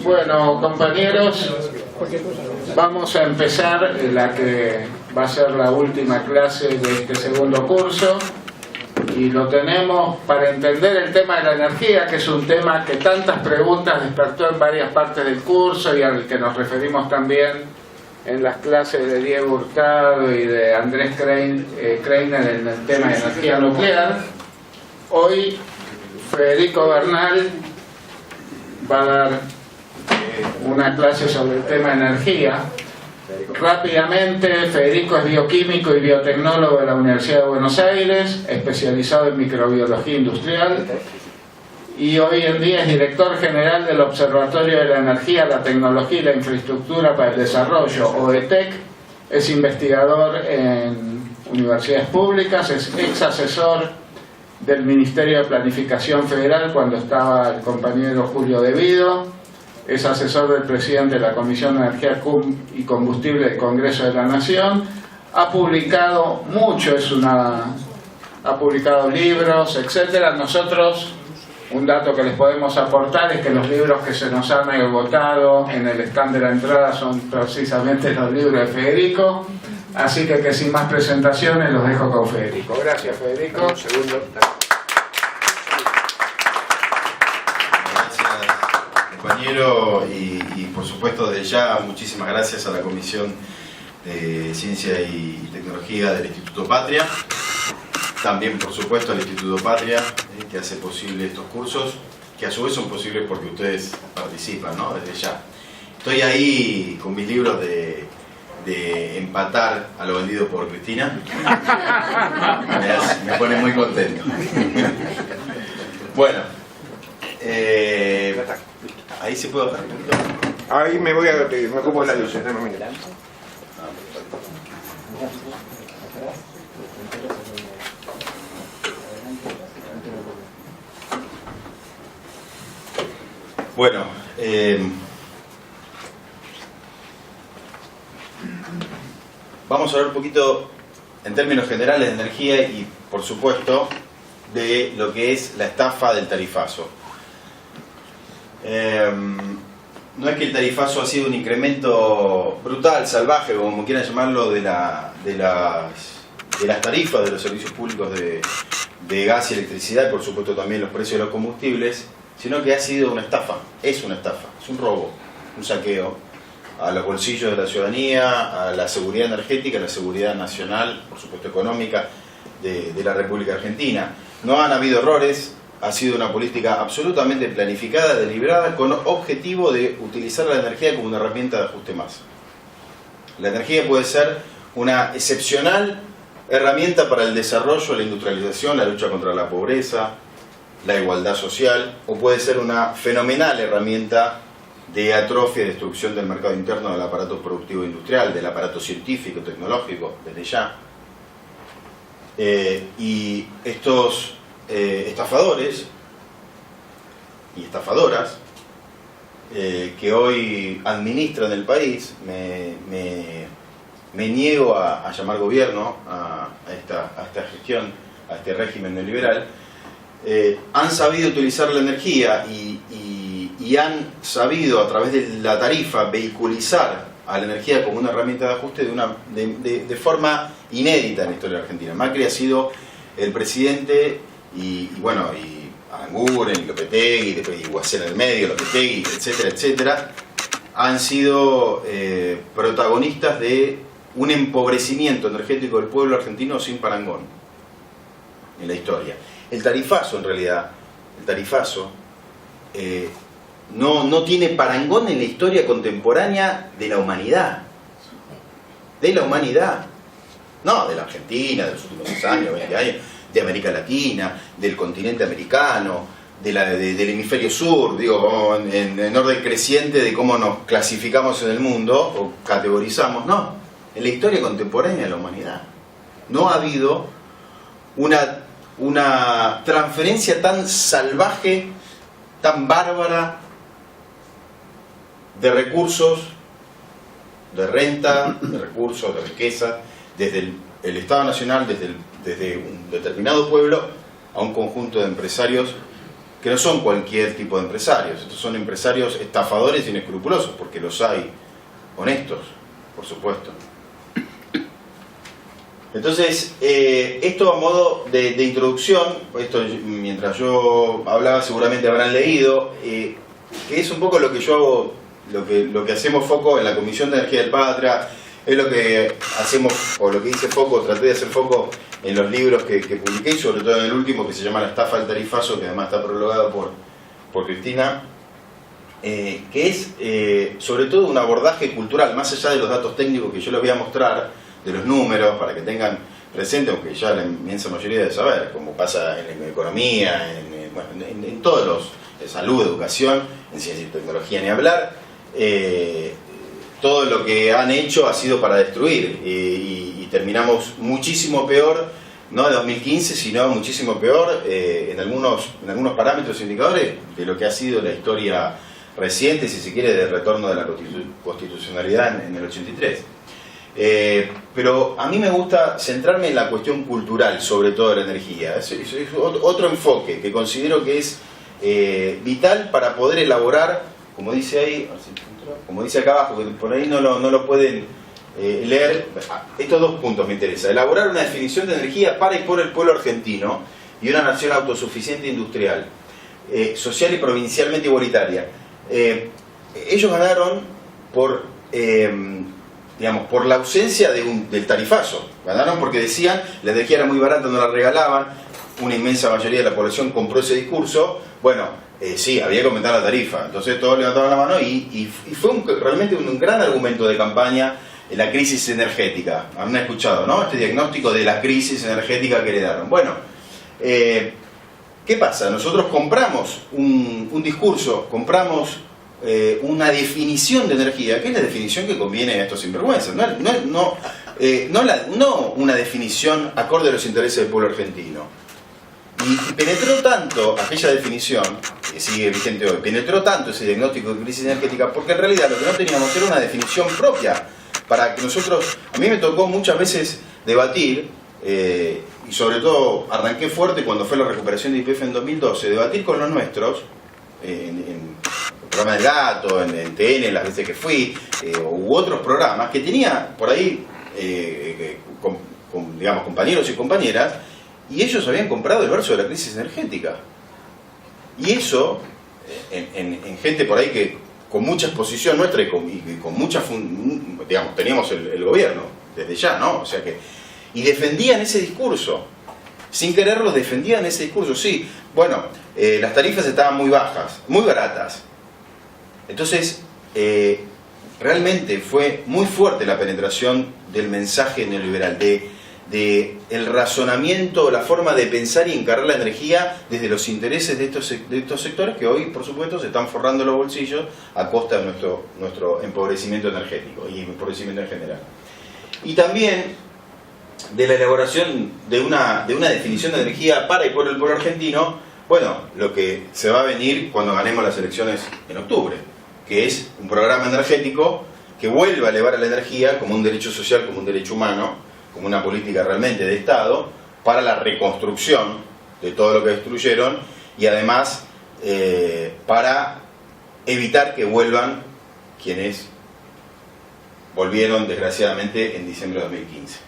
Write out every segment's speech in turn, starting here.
Bueno, compañeros, vamos a empezar la que va a ser la última clase de este segundo curso, y lo tenemos para entender el tema de la energía, que es un tema que tantas preguntas despertó en varias partes del curso y al que nos referimos también en las clases de Diego Hurtado y de Andrés Kreiner en el tema de energía nuclear. Hoy Federico Bernal va a dar una clase sobre el tema de energía. Rápidamente, Federico es bioquímico y biotecnólogo de la Universidad de Buenos Aires, especializado en microbiología industrial, y hoy en día es director general del Observatorio de la Energía, la Tecnología y la Infraestructura para el Desarrollo, OETEC. Es investigador en universidades públicas, es ex asesor del Ministerio de Planificación Federal cuando estaba el compañero Julio De Vido, es asesor del presidente de la Comisión de Energía y Combustible del Congreso de la Nación, ha publicado mucho, ha publicado libros, etcétera. Nosotros, un dato que les podemos aportar es que los libros que se nos han agotado en el stand de la entrada son precisamente los libros de Federico, así que sin más presentaciones los dejo con Federico. Gracias, Federico. Un segundo. Compañero, y por supuesto desde ya muchísimas gracias a la Comisión de Ciencia y Tecnología del Instituto Patria, también por supuesto al Instituto Patria que hace posible estos cursos, que a su vez son posibles porque ustedes participan, ¿no? Desde ya. Estoy ahí con mis libros de empatar a lo vendido por Cristina. Me pone muy contento. Bueno, ahí se puede bajar un poquito. Ahí me ocupo la luz. Bueno, vamos a hablar un poquito en términos generales de energía y por supuesto de lo que es la estafa del tarifazo. No es que el tarifazo ha sido un incremento brutal, salvaje, como quieran llamarlo, de las tarifas de los servicios públicos de gas y electricidad, y por supuesto también los precios de los combustibles, sino que ha sido una estafa, es un robo, un saqueo a los bolsillos de la ciudadanía, a la seguridad energética, a la seguridad nacional, por supuesto económica, de la República Argentina. No han habido errores. Ha sido una política absolutamente planificada, deliberada, con objetivo de utilizar la energía como una herramienta de ajuste más. La energía puede ser una excepcional herramienta para el desarrollo, la industrialización, la lucha contra la pobreza, la igualdad social, o puede ser una fenomenal herramienta de atrofia y destrucción del mercado interno del aparato productivo industrial, del aparato científico, tecnológico, desde ya. Y estos estafadores y estafadoras que hoy administran el país, me niego a llamar gobierno a esta gestión, a este régimen neoliberal, han sabido utilizar la energía y han sabido a través de la tarifa vehiculizar a la energía como una herramienta de ajuste de forma inédita en la historia argentina. Macri ha sido el presidente y Aranguren, y Lopetegui, y Guasera en el medio, Lopetegui, etcétera, etcétera, han sido protagonistas de un empobrecimiento energético del pueblo argentino sin parangón en la historia. El tarifazo, en realidad, no tiene parangón en la historia contemporánea de la humanidad. No, de la Argentina, de los últimos años, 20 años, de América Latina, del continente americano, del hemisferio sur, digo, en orden creciente de cómo nos clasificamos en el mundo o categorizamos. No, en la historia contemporánea de la humanidad no ha habido una transferencia tan salvaje, tan bárbara de recursos, de renta, de recursos, de riqueza, desde el Estado Nacional, desde un determinado pueblo a un conjunto de empresarios que no son cualquier tipo de empresarios. Estos son empresarios estafadores e inescrupulosos, porque los hay honestos, por supuesto. Entonces, esto a modo de introducción, esto mientras yo hablaba seguramente habrán leído, que es un poco lo que yo hago, lo que hacemos foco en la Comisión de Energía del Patria, es lo que hacemos, o lo que hice foco, traté de hacer foco en los libros que publiqué, y sobre todo en el último que se llama La estafa del tarifazo, que además está prologado por Cristina, que es sobre todo un abordaje cultural, más allá de los datos técnicos que yo les voy a mostrar, de los números, para que tengan presente, aunque ya la inmensa mayoría debe saber, como pasa en economía, en todos los, salud, educación, en ciencia y tecnología ni hablar, todo lo que han hecho ha sido para destruir, y terminamos muchísimo peor, no de 2015, sino muchísimo peor en algunos parámetros e indicadores de lo que ha sido la historia reciente, si se quiere, del retorno de la constitucionalidad en el 83. Pero a mí me gusta centrarme en la cuestión cultural, sobre todo de la energía. Es otro enfoque que considero que es vital para poder elaborar, como dice ahí, como dice acá abajo, que por ahí no lo pueden leer. Estos dos puntos me interesan: elaborar una definición de energía para y por el pueblo argentino y una nación autosuficiente industrial, social y provincialmente igualitaria. Ellos ganaron por la ausencia del tarifazo. Ganaron porque decían la energía era muy barata, no la regalaban. Una inmensa mayoría de la población compró ese discurso. Bueno, sí, había que aumentar la tarifa. Entonces todos levantaron la mano y fue realmente un gran argumento de campaña la crisis energética. Han escuchado, ¿no?, este diagnóstico de la crisis energética que heredaron. Bueno, ¿qué pasa? Nosotros compramos un discurso, compramos una definición de energía, que es la definición que conviene a estos sinvergüenzas, no una definición acorde a los intereses del pueblo argentino. Y penetró tanto aquella definición, que sigue vigente hoy, penetró tanto ese diagnóstico de crisis energética, porque en realidad lo que no teníamos era una definición propia, para que nosotros, a mí me tocó muchas veces debatir, y sobre todo arranqué fuerte cuando fue la recuperación de YPF en 2012, debatir con los nuestros, en el programa del Gato, en TN, las veces que fui, u otros programas, que tenía por ahí, digamos, compañeros y compañeras, y ellos habían comprado el verso de la crisis energética. Y eso, en gente por ahí que con mucha exposición nuestra y con mucha, digamos, teníamos el gobierno, desde ya, ¿no? O sea que, y defendían ese discurso. Sin quererlo, defendían ese discurso. Sí, bueno, las tarifas estaban muy bajas, muy baratas. Entonces, realmente fue muy fuerte la penetración del mensaje neoliberal, de el razonamiento, la forma de pensar y encarar la energía desde los intereses de estos sectores que hoy, por supuesto, se están forrando los bolsillos a costa de nuestro empobrecimiento energético y empobrecimiento en general. Y también de la elaboración de una definición de energía para y por el pueblo argentino, bueno, lo que se va a venir cuando ganemos las elecciones en octubre, que es un programa energético que vuelva a elevar a la energía como un derecho social, como un derecho humano, como una política realmente de Estado, para la reconstrucción de todo lo que destruyeron y además para evitar que vuelvan quienes volvieron desgraciadamente en diciembre de 2015.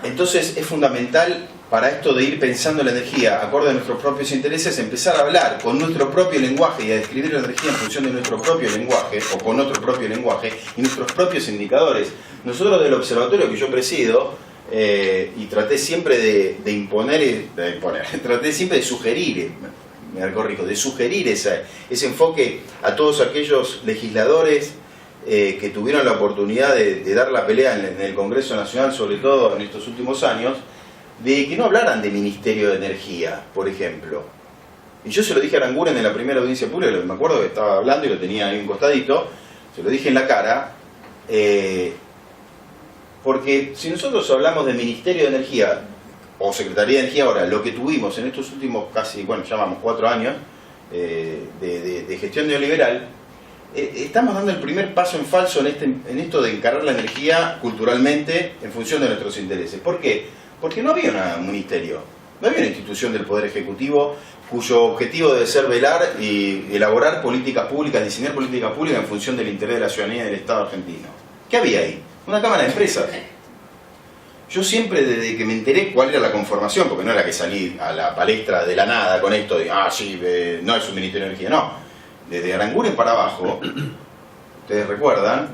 Entonces es fundamental para esto de ir pensando la energía acorde a nuestros propios intereses, empezar a hablar con nuestro propio lenguaje y a describir la energía en función de nuestro propio lenguaje o con otro propio lenguaje y nuestros propios indicadores. Nosotros del observatorio que yo presido, y traté siempre de traté siempre de sugerir, de sugerir ese enfoque a todos aquellos legisladores que tuvieron la oportunidad de dar la pelea en el Congreso Nacional, sobre todo en estos últimos años, de que no hablaran de Ministerio de Energía, por ejemplo. Y yo se lo dije a Aranguren en la primera audiencia pública, me acuerdo que estaba hablando y lo tenía ahí un costadito, se lo dije en la cara, porque si nosotros hablamos de Ministerio de Energía o Secretaría de Energía ahora, lo que tuvimos en estos últimos casi, bueno, ya vamos 4 años de gestión neoliberal, estamos dando el primer paso en falso en esto de encarar la energía culturalmente en función de nuestros intereses. ¿Por qué? Porque no había un ministerio. No había una institución del Poder Ejecutivo cuyo objetivo debe ser velar y elaborar políticas públicas, diseñar políticas públicas en función del interés de la ciudadanía del Estado argentino. ¿Qué había ahí? Una Cámara de Empresas. Yo siempre, desde que me enteré cuál era la conformación, porque no era que salí a la palestra de la nada con esto de, no es un Ministerio de Energía, no. Desde Aranguren para abajo, ustedes recuerdan,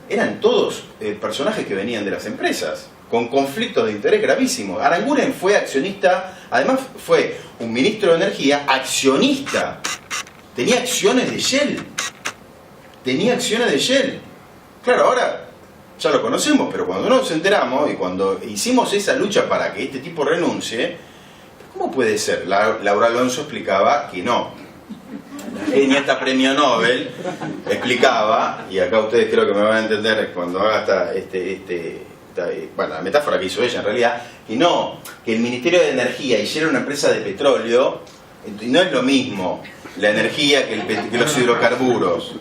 eran todos personajes que venían de las empresas, con conflictos de interés gravísimos. Aranguren fue accionista, además fue un ministro de Energía accionista. Tenía acciones de Shell. Claro, ahora ya lo conocemos, pero cuando nos enteramos y cuando hicimos esa lucha para que este tipo renuncie, ¿cómo puede ser? Laura Alonso explicaba que no. Ni hasta premio Nobel explicaba, y acá ustedes creo que me van a entender cuando haga la metáfora que hizo ella en realidad, que el Ministerio de Energía hiciera una empresa de petróleo, y no es lo mismo la energía que los hidrocarburos.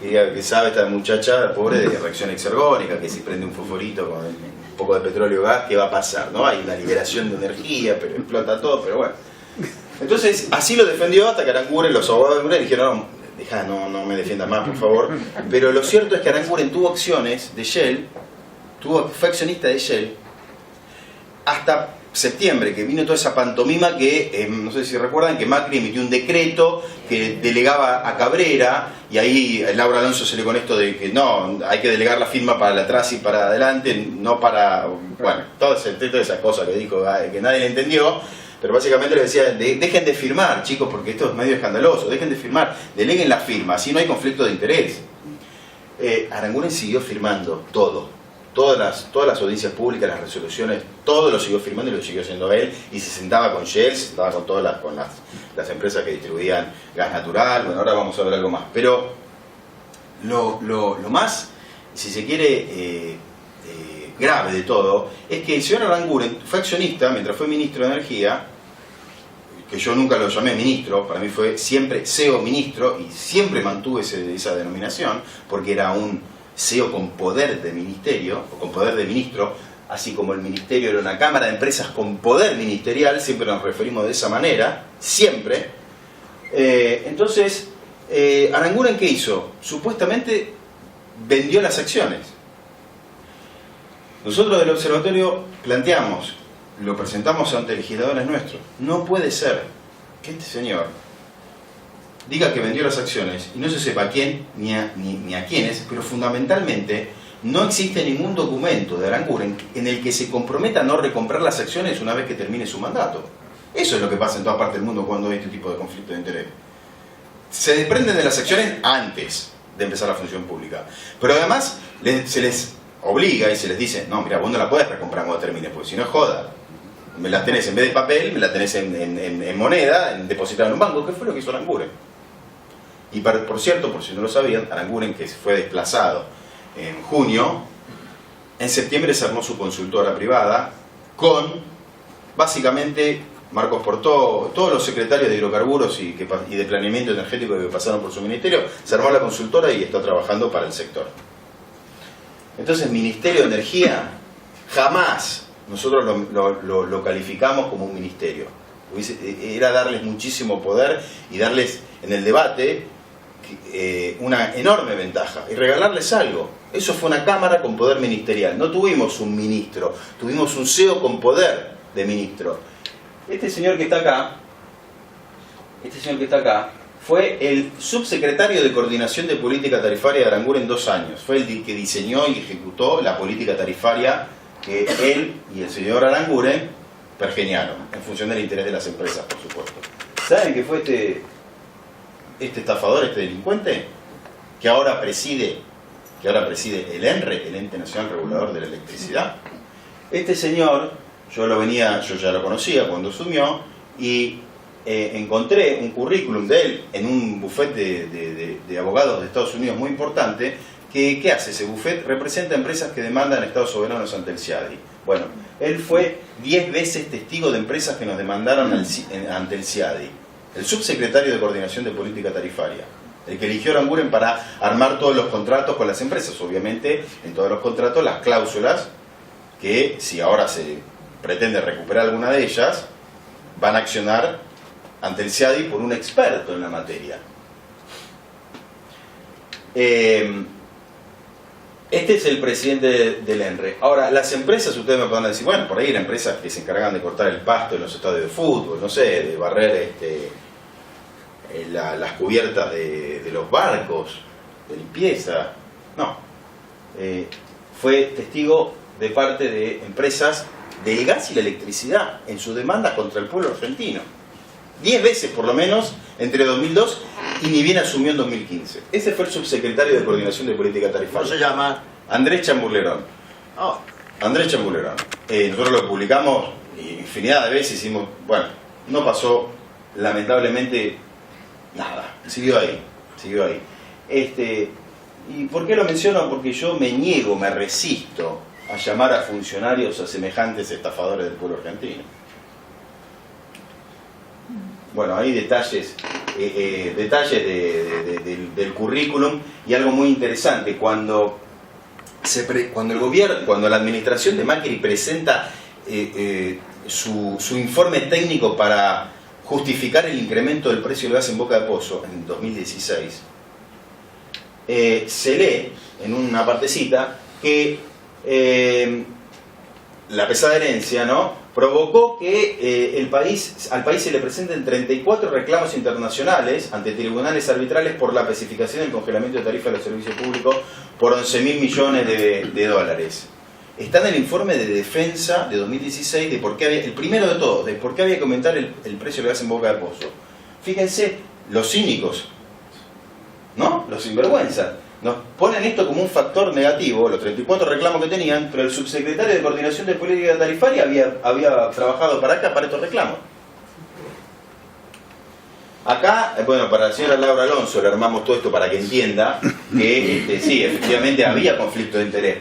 Que sabe esta muchacha pobre de reacción exergónica, que si prende un fosforito con un poco de petróleo o gas, ¿qué va a pasar? ¿No? Hay una liberación de energía, pero explota todo, pero bueno. Entonces, así lo defendió hasta que Aranguren, los abogados de Aranguren dijeron, no me defiendas más, por favor. Pero lo cierto es que Aranguren tuvo acciones de Shell, fue accionista de Shell, hasta septiembre, que vino toda esa pantomima que, no sé si recuerdan, que Macri emitió un decreto que delegaba a Cabrera, y ahí Laura Alonso salió con esto de que no, hay que delegar la firma para atrás y para adelante, no para, bueno, todas esas cosas que dijo, que nadie le entendió, pero básicamente le decía, dejen de firmar, chicos, porque esto es medio escandaloso, dejen de firmar, deleguen la firma, así no hay conflicto de interés. Aranguren siguió firmando todo. Todas las audiencias públicas, las resoluciones, todo lo siguió firmando y lo siguió haciendo él, y se sentaba con Shell, se sentaba con todas las empresas que distribuían gas natural. Bueno, ahora vamos a ver algo más, pero lo más, si se quiere, grave de todo, es que el señor Aranguren fue accionista mientras fue ministro de Energía, que yo nunca lo llamé ministro, para mí fue siempre CEO ministro, y siempre mantuve esa denominación, porque era un CEO con poder de ministerio, o con poder de ministro, así como el ministerio era una cámara de empresas con poder ministerial, siempre nos referimos de esa manera, siempre. Entonces, Aranguren, ¿qué hizo? Supuestamente vendió las acciones. Nosotros del observatorio planteamos, lo presentamos ante legisladores nuestros, no puede ser que este señor diga que vendió las acciones y no se sepa a quién ni a quiénes, pero fundamentalmente no existe ningún documento de Aranguren en el que se comprometa a no recomprar las acciones una vez que termine su mandato. Eso es lo que pasa en toda parte del mundo cuando hay este tipo de conflicto de interés. Se desprenden de las acciones antes de empezar la función pública, pero además se les obliga y se les dice, no, mira, vos no la podés recomprar cuando termine, porque si no es joda. Me las tenés en vez de papel, me las tenés en moneda, depositada en un banco, que fue lo que hizo Aranguren. Y por cierto, por si no lo sabían, Aranguren, que fue desplazado en junio, en septiembre se armó su consultora privada con, básicamente, Marcos Portó, todos los secretarios de hidrocarburos y de planeamiento energético que pasaron por su ministerio, se armó la consultora y está trabajando para el sector. Entonces, Ministerio de Energía, jamás nosotros lo calificamos como un ministerio. Era darles muchísimo poder y darles en el debate una enorme ventaja y regalarles algo. Eso fue una cámara con poder ministerial. No tuvimos un ministro, tuvimos un CEO con poder de ministro. Este señor que está acá fue el subsecretario de Coordinación de Política Tarifaria de Aranguren 2 años. Fue el que diseñó y ejecutó la política tarifaria que él y el señor Aranguren pergeñaron, en función del interés de las empresas, por supuesto. ¿Saben qué fue este estafador, este delincuente? Que ahora preside el ENRE, el Ente Nacional Regulador de la Electricidad. Este señor, yo ya lo conocía cuando asumió, y encontré un currículum de él en un bufete de abogados de Estados Unidos muy importante. ¿Qué hace ese bufete? Representa empresas que demandan estados soberanos ante el CIADI. Bueno, él fue 10 veces testigo de empresas que nos demandaron ante el CIADI. El subsecretario de Coordinación de Política Tarifaria, el que eligió Aranguren para armar todos los contratos con las empresas. Obviamente, en todos los contratos, las cláusulas que, si ahora se pretende recuperar alguna de ellas, van a accionar ante el CIADI por un experto en la materia. Este es el presidente del ENRE. Ahora, las empresas, ustedes me podrán decir, bueno, por ahí eran empresas que se encargan de cortar el pasto en los estadios de fútbol, no sé, de barrer las cubiertas de los barcos, de limpieza. No. Fue testigo de parte de empresas del gas y la electricidad en su demanda contra el pueblo argentino. 10 veces por lo menos entre 2002 y ni bien asumió en 2015. Ese fue el subsecretario de Coordinación de Política Tarifaria. ¿Cómo se llama? Andrés Chamburlerón. Oh. Andrés Chamburlerón. Nosotros lo publicamos infinidad de veces, hicimos, bueno, no pasó lamentablemente nada. Siguió ahí. ¿Y por qué lo menciono? Porque yo me resisto a llamar a funcionarios a semejantes estafadores del pueblo argentino. Bueno, hay detalles del currículum y algo muy interesante. Cuando el gobierno, cuando la administración de Macri presenta su informe técnico para justificar el incremento del precio del gas en Boca de Pozo en 2016, se lee en una partecita que la pesada herencia, ¿no?, provocó que al país se le presenten 34 reclamos internacionales ante tribunales arbitrales por la especificación del congelamiento de tarifas de los servicios públicos por 11.000 millones de dólares. Está en el informe de defensa de 2016 de por qué había, el primero de todos, de por qué había que aumentar el precio del gas en Boca de Pozo. Fíjense, los cínicos, ¿no?, los sinvergüenzas, nos ponen esto como un factor negativo, los 34 reclamos que tenían, pero el subsecretario de Coordinación de Política Tarifaria había trabajado para estos reclamos. Acá, bueno, para la señora Laura Alonso le armamos todo esto para que entienda que sí, efectivamente había conflicto de interés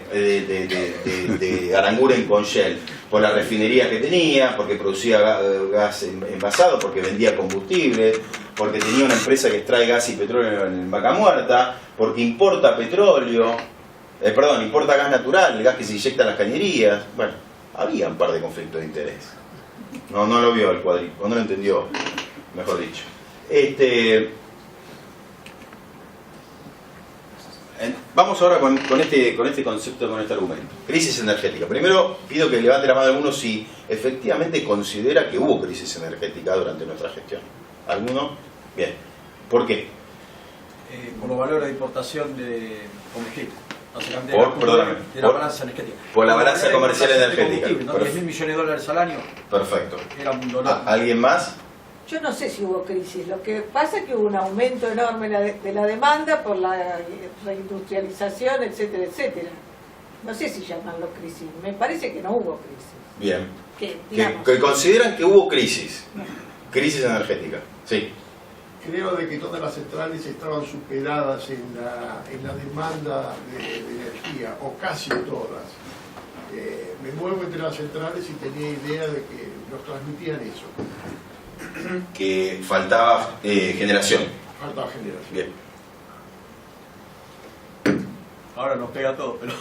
de Aranguren con Shell, por la refinería que tenía, porque producía gas envasado, porque vendía combustible, porque tenía una empresa que extrae gas y petróleo en Vaca Muerta, porque importa petróleo, importa gas natural, el gas que se inyecta en las cañerías. Bueno, había un par de conflictos de interés. No lo vio el cuadrito, no lo entendió, mejor dicho. Vamos ahora con este concepto, con este argumento. Crisis energética. Primero pido que levante la mano alguno si efectivamente considera que hubo crisis energética durante nuestra gestión. ¿Alguno? Bien. ¿Por qué? Por los valores de importación de combustible. Básicamente de la balanza energética. Por la balanza comercial energética. ¿No? 10.000 millones de dólares al año. Perfecto. Era un dólar. ¿Alguien más? Yo no sé si hubo crisis, lo que pasa es que hubo un aumento enorme de la demanda por la reindustrialización, etcétera, etcétera. No sé si llamarlo crisis, me parece que no hubo crisis. Bien. Que consideran que hubo crisis energética. Sí. Creo de que todas las centrales estaban superadas en la demanda de energía, o casi todas. Me muevo entre las centrales y tenía idea de que nos transmitían eso. Que faltaba generación. Faltaba generación. Bien. Ahora nos pega todo, pero...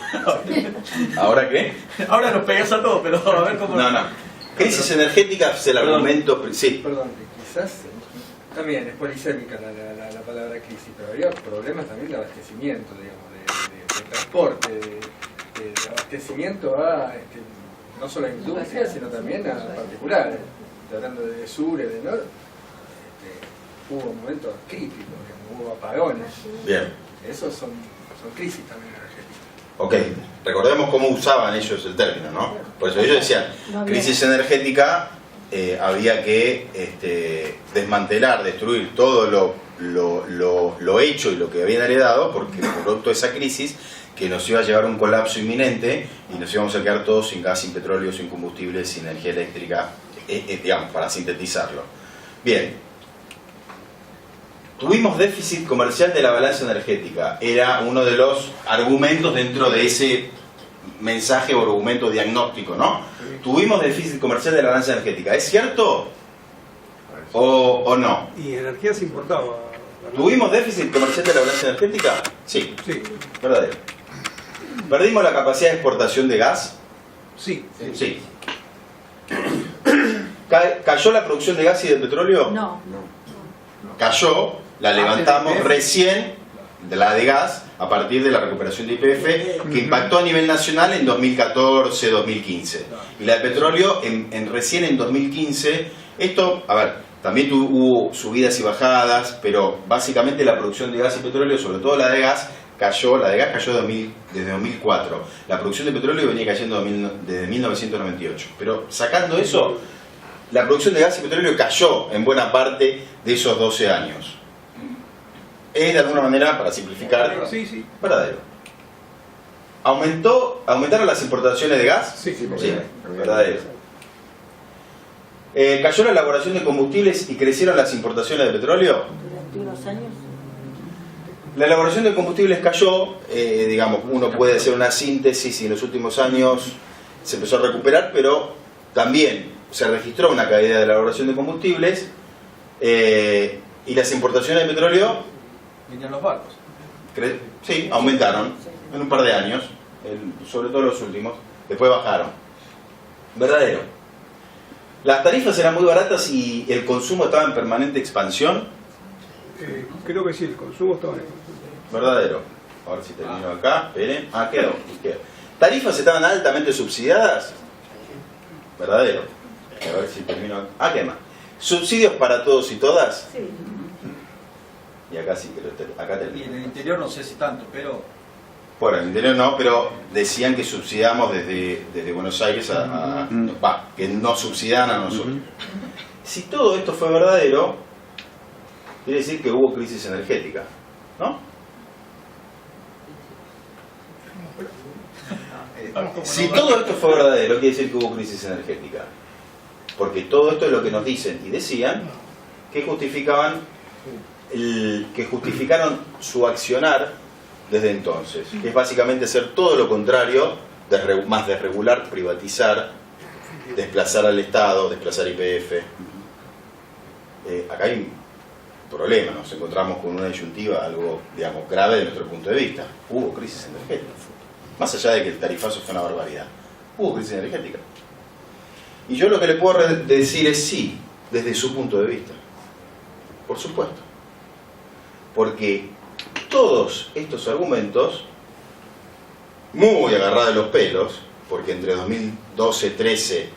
¿Ahora qué? Ahora nos pegas a todo, pero a ver cómo... No. Crisis energética es el argumento... Sí. Perdón, quizás también es polisémica la palabra crisis, pero había problemas también de abastecimiento, digamos, de transporte, de abastecimiento a no solo a industria, sino también a particulares. Hablando de sur y de norte, hubo momentos críticos, hubo apagones. Bien. Esos son crisis también energéticas. Ok, recordemos cómo usaban ellos el término, ¿no? Por eso ellos decían, crisis energética, había que desmantelar, destruir todo lo hecho y lo que habían heredado, porque producto de esa crisis que nos iba a llevar a un colapso inminente y nos íbamos a quedar todos sin gas, sin petróleo, sin combustible, sin energía eléctrica, digamos, para sintetizarlo. Bien. Tuvimos déficit comercial de la balanza energética. Era uno de los argumentos dentro de ese mensaje o argumento diagnóstico, ¿no? Tuvimos déficit comercial de la balanza energética. ¿Es cierto o no? Y energía se importaba. ¿Tuvimos déficit comercial de la balanza energética? Sí. Sí. ¿Verdadero? ¿Perdimos la capacidad de exportación de gas? Sí. Sí. ¿Cayó la producción de gas y de petróleo? No. Cayó, la levantamos recién, de la de gas, a partir de la recuperación de YPF, que impactó a nivel nacional en 2014-2015. Y la de petróleo recién en 2015. Esto, a ver, también hubo subidas y bajadas, pero básicamente la producción de gas y petróleo, sobre todo la de gas, cayó desde 2004. La producción de petróleo venía cayendo desde 1998. Pero sacando eso, la producción de gas y petróleo cayó en buena parte de esos 12 años. Es de alguna manera, para simplificar, verdadero. ¿Aumentaron las importaciones de gas? Sí, verdadero. ¿Cayó la elaboración de combustibles y crecieron las importaciones de petróleo? Durante unos años. La elaboración de combustibles cayó, digamos, uno puede hacer una síntesis y en los últimos años se empezó a recuperar, pero también se registró una caída de la elaboración de combustibles y las importaciones de petróleo, Vinieron los barcos. sí, aumentaron en un par de años, sobre todo los últimos, después bajaron. Verdadero. Las tarifas eran muy baratas y el consumo estaba en permanente expansión. Creo que sí, el consumo estaba en Verdadero. A ver si termino acá. Esperen. Quedó. ¿Tarifas estaban altamente subsidiadas? Verdadero. A ver si termino acá. ¿Qué más? ¿Subsidios para todos y todas? Sí. Y acá sí, acá Y termino. en el interior no sé si tanto, pero Bueno, en el interior no, pero decían que subsidiamos desde Buenos Aires que no subsidian a nosotros. Si todo esto fue verdadero, quiere decir que hubo crisis energética, ¿no? Si todo esto fue verdadero, quiere decir que hubo crisis energética. Porque todo esto es lo que nos dicen y decían que justificaron su accionar desde entonces, que es básicamente hacer todo lo contrario, más desregular, privatizar, desplazar al Estado, desplazar YPF. Acá hay un problema, nos encontramos con una disyuntiva algo, digamos, grave de nuestro punto de vista. Hubo crisis energética, más allá de que el tarifazo fue una barbaridad, hubo crisis energética. Y yo lo que le puedo decir es sí, desde su punto de vista, por supuesto, porque todos estos argumentos, muy agarrados de los pelos, porque entre 2012, 13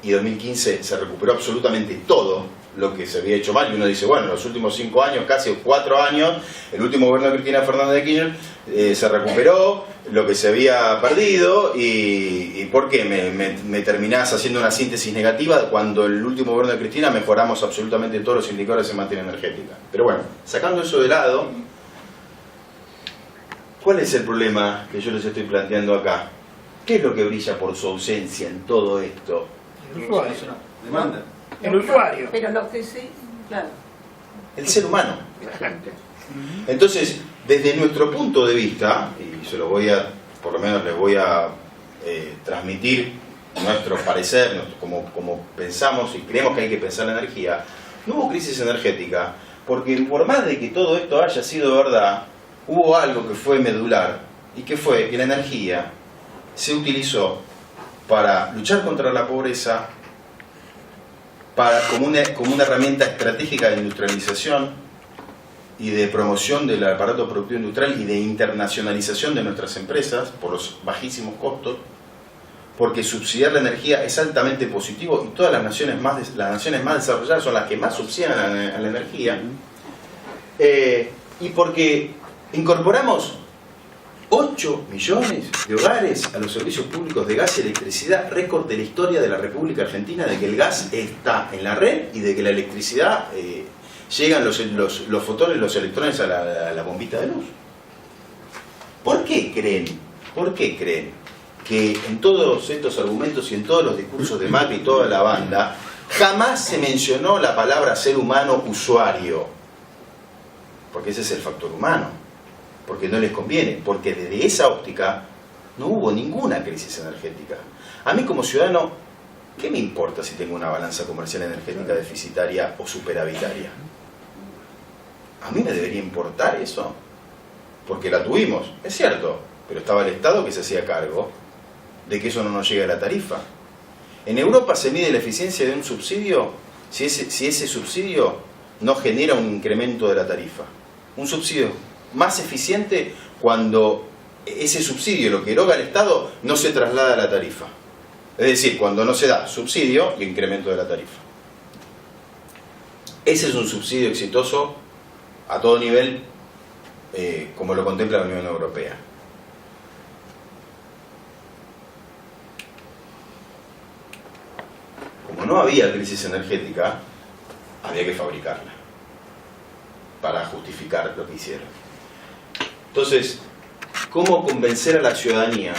y 2015 se recuperó absolutamente todo lo que se había hecho mal, y uno dice, bueno, en los últimos 5 años, casi 4 años, el último gobierno de Cristina Fernández de Kirchner se recuperó lo que se había perdido, y ¿por qué me terminás haciendo una síntesis negativa cuando el último gobierno de Cristina mejoramos absolutamente todos los indicadores en materia energética? Pero bueno, sacando eso de lado, ¿cuál es el problema que yo les estoy planteando acá? ¿Qué es lo que brilla por su ausencia en todo esto? es una demanda. el usuario. Pero lo que sí, claro. El ser humano. Entonces, desde nuestro punto de vista, y se lo voy a, por lo menos les voy a transmitir nuestro parecer, como pensamos y creemos que hay que pensar la energía, no hubo crisis energética, porque por más de que todo esto haya sido verdad, hubo algo que fue medular, y que fue que la energía se utilizó para luchar contra la pobreza, como una herramienta estratégica de industrialización y de promoción del aparato productivo industrial y de internacionalización de nuestras empresas por los bajísimos costos, porque subsidiar la energía es altamente positivo y todas las naciones más desarrolladas son las que más subsidian a la energía, y porque incorporamos 8 millones de hogares a los servicios públicos de gas y electricidad, récord de la historia de la República Argentina, de que el gas está en la red y de que la electricidad llegan los fotones, los electrones a la bombita de luz. ¿Por qué creen que en todos estos argumentos y en todos los discursos de Macri y toda la banda jamás se mencionó la palabra ser humano usuario? Porque ese es el factor humano. Porque no les conviene, porque desde esa óptica no hubo ninguna crisis energética. A mí como ciudadano, ¿qué me importa si tengo una balanza comercial energética deficitaria o superavitaria? A mí me debería importar eso, porque la tuvimos, es cierto, pero estaba el Estado que se hacía cargo de que eso no nos llegue a la tarifa. En Europa se mide la eficiencia de un subsidio si ese subsidio no genera un incremento de la tarifa. Un subsidio más eficiente cuando ese subsidio, lo que eroga el Estado, no se traslada a la tarifa. Es decir, cuando no se da subsidio y incremento de la tarifa. Ese es un subsidio exitoso a todo nivel, como lo contempla la Unión Europea. Como no había crisis energética, había que fabricarla para justificar lo que hicieron. Entonces, ¿cómo convencer a la ciudadanía,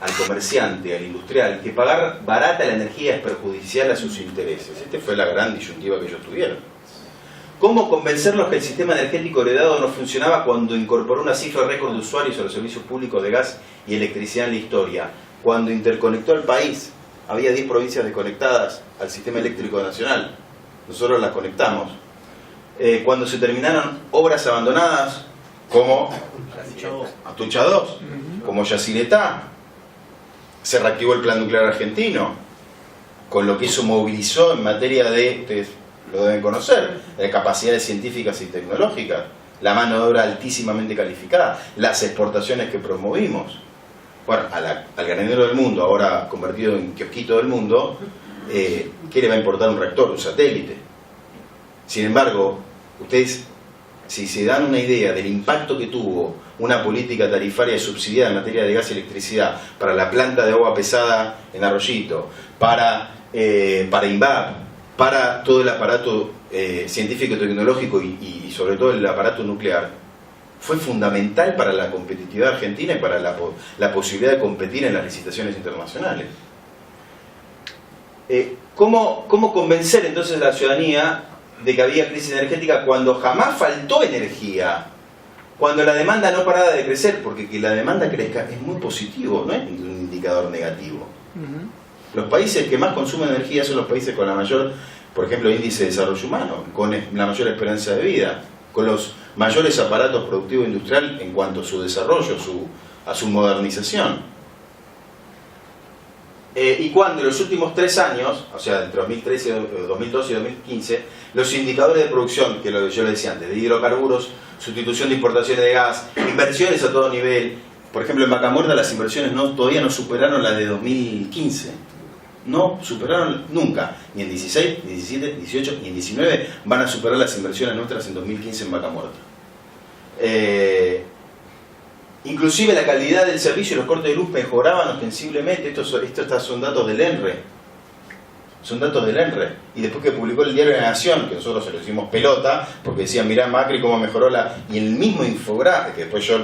al comerciante, al industrial, que pagar barata la energía es perjudicial a sus intereses? Esta fue la gran disyuntiva que ellos tuvieron. ¿Cómo convencerlos que el sistema energético heredado no funcionaba cuando incorporó una cifra récord de usuarios a los servicios públicos de gas y electricidad en la historia? Cuando interconectó el país, había 10 provincias desconectadas al sistema eléctrico nacional. Nosotros las conectamos. Cuando se terminaron obras abandonadas, como Atucha 2, como Yacyretá, se reactivó el plan nuclear argentino, con lo que eso movilizó en materia de, ustedes lo deben conocer, de capacidades científicas y tecnológicas, la mano de obra altísimamente calificada, las exportaciones que promovimos. Bueno, al granero del mundo, ahora convertido en kiosquito del mundo, ¿qué le va a importar un reactor, un satélite? Sin embargo, ustedes, si se dan una idea del impacto que tuvo una política tarifaria subsidiada en materia de gas y electricidad para la planta de agua pesada en Arroyito, para INVAP, para todo el aparato científico y tecnológico y sobre todo el aparato nuclear, fue fundamental para la competitividad argentina y para la posibilidad de competir en las licitaciones internacionales. ¿Cómo convencer entonces a la ciudadanía de que había crisis energética cuando jamás faltó energía? Cuando la demanda no paraba de crecer, porque que la demanda crezca es muy positivo, no es un indicador negativo. Los países que más consumen energía son los países con la mayor, por ejemplo, índice de desarrollo humano, con la mayor esperanza de vida, con los mayores aparatos productivos industriales en cuanto a su desarrollo, a su modernización. Y cuando en los últimos 3 años, o sea, entre 2013, 2012 y 2015, los indicadores de producción, que yo le decía antes, de hidrocarburos, sustitución de importaciones de gas, inversiones a todo nivel, por ejemplo en Vaca Muerta las inversiones todavía no superaron las de 2015, no superaron nunca, ni en 16, ni en 17, 18, ni en 19 van a superar las inversiones nuestras en 2015 en Vaca Muerta. Inclusive la calidad del servicio y los cortes de luz mejoraban ostensiblemente. Estos son datos del ENRE. Son datos del ENRE. Y después que publicó el diario de la Nación, que nosotros se lo hicimos pelota, porque decían, mirá Macri cómo mejoró y el mismo infográfico, que después yo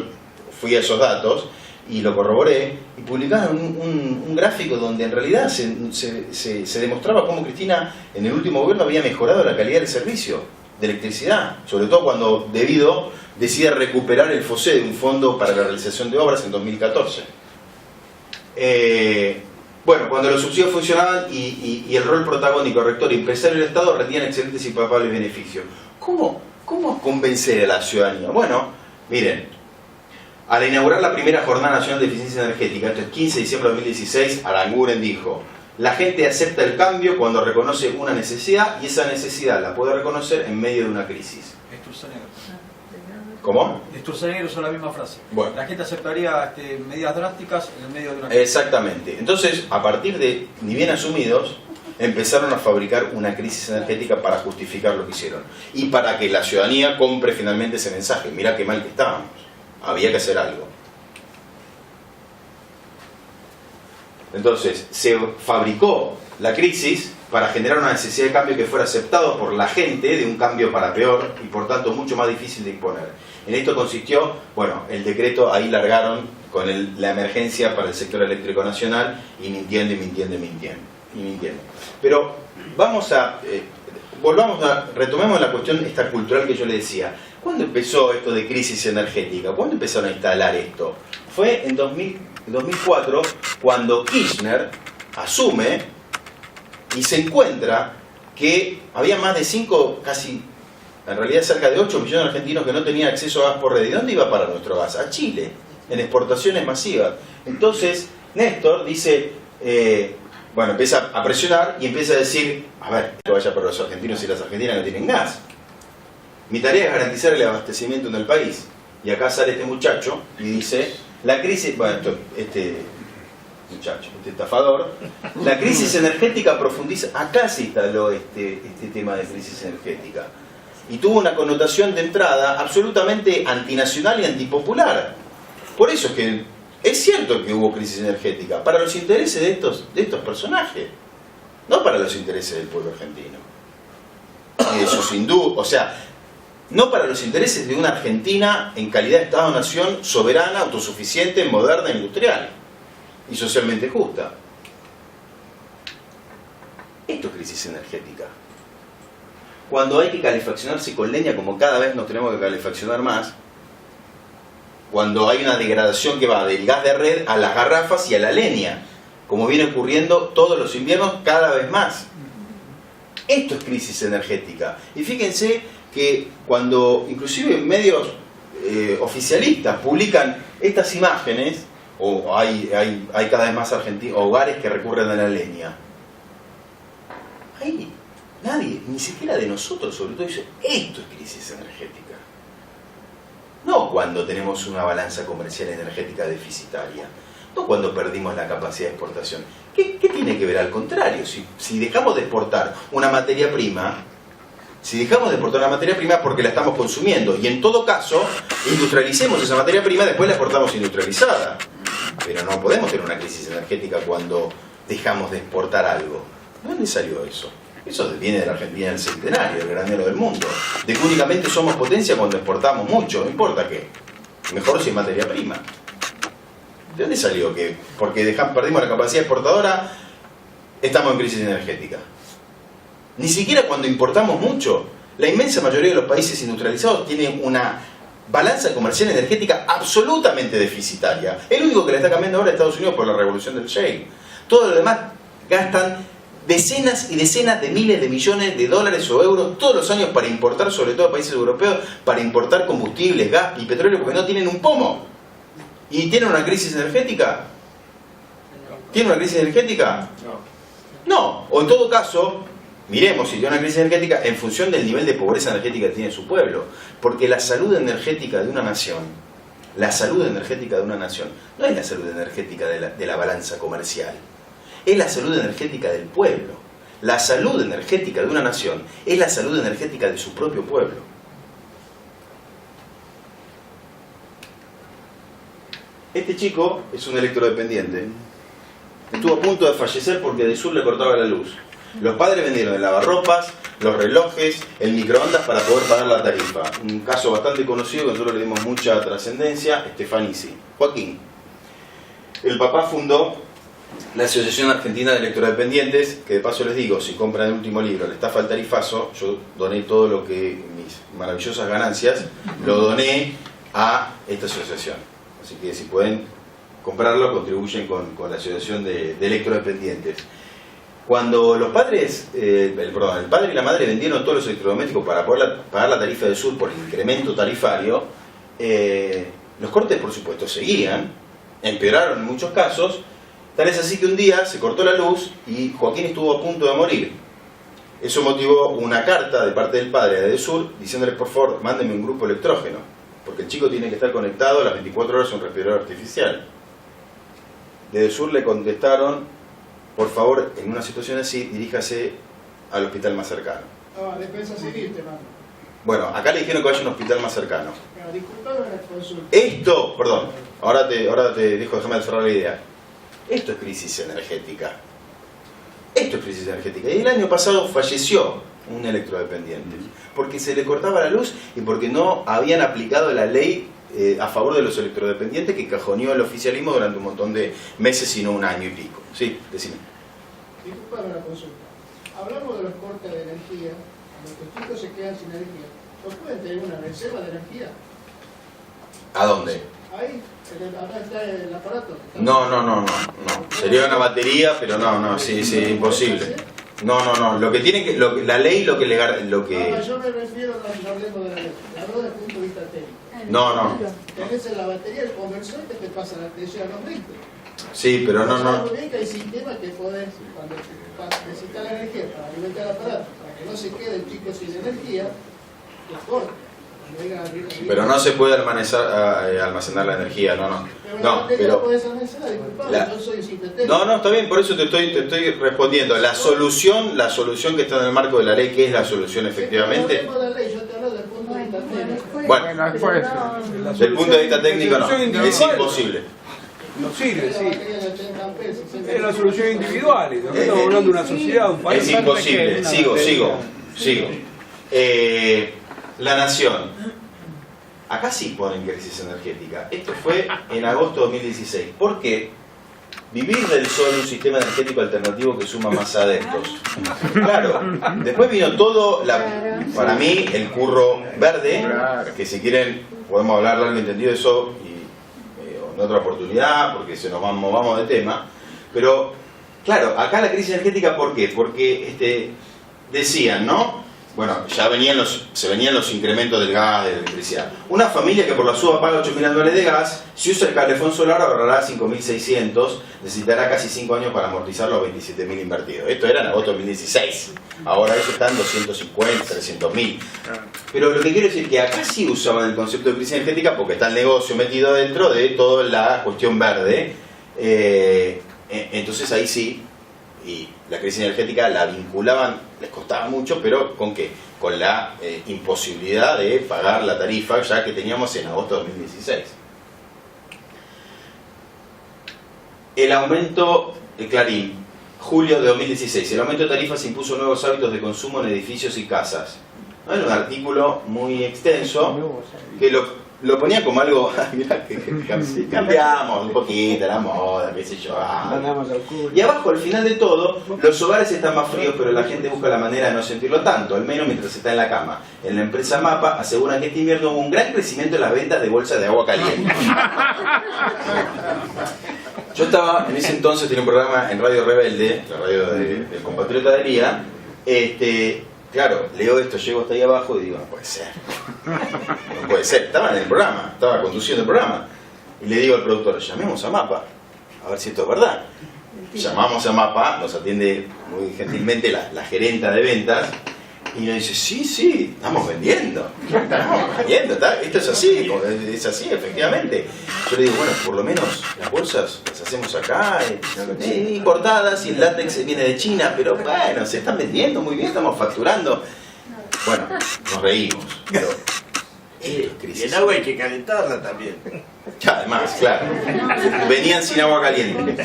fui a esos datos y lo corroboré, y publicaron un gráfico donde en realidad se demostraba cómo Cristina en el último gobierno había mejorado la calidad del servicio de electricidad, sobre todo cuando decide recuperar el FOSE, un fondo para la realización de obras, en 2014. Bueno, cuando los subsidios funcionaban y el rol protagónico, rector y empresario del Estado rendían excelentes y palpables beneficios. ¿Cómo convencer a la ciudadanía? Bueno, miren, al inaugurar la primera Jornada Nacional de Eficiencia Energética, esto es 15 de diciembre de 2016, Aranguren dijo: la gente acepta el cambio cuando reconoce una necesidad, y esa necesidad la puede reconocer en medio de una crisis. ¿Cómo? Sturzenegger usó la misma frase. Bueno. La gente aceptaría medidas drásticas en medio de una crisis. Exactamente. Entonces, a partir de ni bien asumidos, empezaron a fabricar una crisis energética para justificar lo que hicieron. Y para que la ciudadanía compre finalmente ese mensaje. Mirá qué mal que estábamos. Había que hacer algo. Entonces, se fabricó la crisis para generar una necesidad de cambio que fuera aceptado por la gente, de un cambio para peor y por tanto mucho más difícil de imponer. En esto consistió, bueno, el decreto, ahí largaron con la emergencia para el sector eléctrico nacional y mintiendo. Pero retomemos la cuestión esta cultural que yo le decía. ¿Cuándo empezó esto de crisis energética? ¿Cuándo empezaron a instalar esto? Fue en 2004 cuando Kirchner asume y se encuentra que había más de 5, casi, en realidad cerca de 8 millones de argentinos que no tenían acceso a gas por red. ¿Y dónde iba para nuestro gas? A Chile, en exportaciones masivas. Entonces, Néstor dice, Bueno, empieza a presionar y empieza a decir, a ver, esto vaya para los argentinos y las argentinas que no tienen gas. Mi tarea es garantizar el abastecimiento en el país. Y acá sale este muchacho y dice, la crisis, bueno, este muchacho, este estafador, la crisis energética profundiza, acá se instaló este tema de crisis energética. Y tuvo una connotación de entrada absolutamente antinacional y antipopular. Por eso es que es cierto que hubo crisis energética, para los intereses de estos personajes, no para los intereses del pueblo argentino. Y de sus o sea, no para los intereses de una Argentina en calidad de Estado-nación soberana, autosuficiente, moderna, industrial y socialmente justa. Esto es crisis energética. Cuando hay que calefaccionarse con leña, como cada vez nos tenemos que calefaccionar más, cuando hay una degradación que va del gas de red a las garrafas y a la leña, como viene ocurriendo todos los inviernos cada vez más. Esto es crisis energética. Y fíjense que cuando inclusive medios oficialistas publican estas imágenes, o hay cada vez más hogares que recurren a la leña, ahí nadie, ni siquiera de nosotros sobre todo, dice, esto es crisis energética. No cuando tenemos una balanza comercial energética deficitaria, no cuando perdimos la capacidad de exportación. ¿Qué tiene que ver? Al contrario, si dejamos de exportar una materia prima, porque la estamos consumiendo, y en todo caso industrialicemos esa materia prima, después la exportamos industrializada. Pero no podemos tener una crisis energética cuando dejamos de exportar algo. ¿De dónde salió eso? Eso viene de la Argentina del centenario, del granero del mundo. De que únicamente somos potencia cuando exportamos mucho, no importa qué. Mejor si es materia prima. ¿De dónde salió que porque perdimos la capacidad exportadora estamos en crisis energética? Ni siquiera cuando importamos mucho. La inmensa mayoría de los países industrializados tienen una balanza comercial energética absolutamente deficitaria. El único que la está cambiando ahora es Estados Unidos por la revolución del shale. Todos los demás gastan decenas y decenas de miles de millones de dólares o euros todos los años para importar, sobre todo a países europeos, para importar combustibles, gas y petróleo, porque no tienen un pomo. ¿Y tienen una crisis energética? ¿Tienen una crisis energética? No. O en todo caso, miremos si tiene una crisis energética en función del nivel de pobreza energética que tiene su pueblo. Porque la salud energética de una nación, no es la salud energética de la balanza comercial. Es la salud energética del pueblo. La salud energética de una nación es la salud energética de su propio pueblo. Este chico es un electrodependiente. Estuvo a punto de fallecer porque Edesur le cortaba la luz. Los padres vendieron el lavarropas, los relojes, el microondas para poder pagar la tarifa. Un caso bastante conocido que nosotros le dimos mucha trascendencia, Stefanisi. Joaquín. El papá fundó la Asociación Argentina de Electrodependientes, que de paso les digo, si compran el último libro, La estafa al tarifazo, yo doné todo lo que, mis maravillosas ganancias, lo doné a esta asociación. Así que si pueden comprarlo, contribuyen con la Asociación de Electrodependientes. Cuando los padres, el padre y la madre vendieron todos los electrodomésticos para poder pagar la tarifa del sur por el incremento tarifario, los cortes por supuesto seguían, empeoraron en muchos casos. Tal es así que un día se cortó la luz y Joaquín estuvo a punto de morir. Eso motivó una carta de parte del padre de Edesur diciéndole, por favor, mándenme un grupo electrógeno, porque el chico tiene que estar conectado a las 24 horas a un respirador artificial. De Edesur le contestaron, por favor, en una situación así, diríjase al hospital más cercano. No, después seguiste, mano. Bueno, acá le dijeron que vaya a un hospital más cercano. Pero disculpame la consulta. Esto, perdón, ahora te dejo, déjame cerrar la idea. Esto es crisis energética. Esto es crisis energética. Y el año pasado falleció un electrodependiente porque se le cortaba la luz y porque no habían aplicado la ley a favor de los electrodependientes que cajoneó el oficialismo durante un montón de meses, si no un año y pico. Sí, decime. Disculpame la consulta. Hablamos de los cortes de energía, los chicos se quedan sin energía. ¿No pueden tener una reserva de energía? ¿A dónde? Ahí, acá está el aparato. No. Sería una batería, pero no, sí, imposible. No. Lo que tiene que, la ley lo que le... No, yo me refiero, no hablemos de la ley. Hablo desde el punto de vista técnico. No. Tenés en la batería el conversor que te pasa la tensión a los 20. Sí, pero no. Sabes muy bien que hay sistemas que podés, cuando necesitas la energía para alimentar el aparato, para que no se quede el chico sin energía, los corta. Pero no se puede almacenar la energía, no. No, pero no, está bien, por eso te estoy respondiendo. La solución que está en el marco de la ley, ¿qué es la solución efectivamente? Bueno, después. desde el punto de vista técnico no, es imposible. No sirve, sí. Es la solución individual. Estamos hablando de una sociedad, un país. Es imposible. Sigo. La Nación. Acá sí ponen crisis energética. Esto fue en agosto de 2016. ¿Por qué? Vivir del sol un sistema energético alternativo que suma más adeptos. Claro, después vino todo, para mí, el curro verde, que si quieren podemos hablar largo y entendido de eso en otra oportunidad, porque se nos vamos de tema. Pero, claro, acá la crisis energética, ¿por qué? Porque decían, ¿no? Bueno, ya se venían los incrementos del gas, de la electricidad. Una familia que por la suba paga 8.000 anuales de gas, si usa el calefón solar ahorrará 5.600, necesitará casi 5 años para amortizar los 27.000 invertidos. Esto era en agosto de 2016. Ahora eso está en 250, 300.000. Pero lo que quiero decir es que acá sí usaban el concepto de crisis energética porque está el negocio metido dentro de toda la cuestión verde. Entonces ahí sí. Y la crisis energética la vinculaban, les costaba mucho, pero ¿con qué? Con la imposibilidad de pagar la tarifa ya que teníamos en agosto de 2016. El aumento, Clarín, julio de 2016, el aumento de tarifas impuso nuevos hábitos de consumo en edificios y casas. ¿No? Era un artículo muy extenso que lo ponía como algo, mirá, que cambiamos un poquito la moda, qué sé yo. Y abajo, al final de todo, los hogares están más fríos, pero la gente busca la manera de no sentirlo tanto, al menos mientras está en la cama. En la empresa Mapa aseguran que este invierno hubo un gran crecimiento en las ventas de bolsas de agua caliente. Yo estaba, en ese entonces tenía un programa en Radio Rebelde, la radio del compatriota de Lía. Claro, leo esto, llego hasta ahí abajo y digo, no puede ser. No puede ser. Estaba en el programa, estaba conduciendo el programa. Y le digo al productor, llamemos a Mapa, a ver si esto es verdad. Llamamos a Mapa, nos atiende muy gentilmente la gerenta de ventas. Y nos dice, sí, estamos vendiendo. Esto es así, efectivamente. Yo le digo, bueno, por lo menos las bolsas las hacemos acá, importadas, y el látex viene de China, pero bueno, se están vendiendo muy bien, estamos facturando. Bueno, nos reímos. Pero, y el agua hay que calentarla también. Ya, además, claro. Venían sin agua caliente.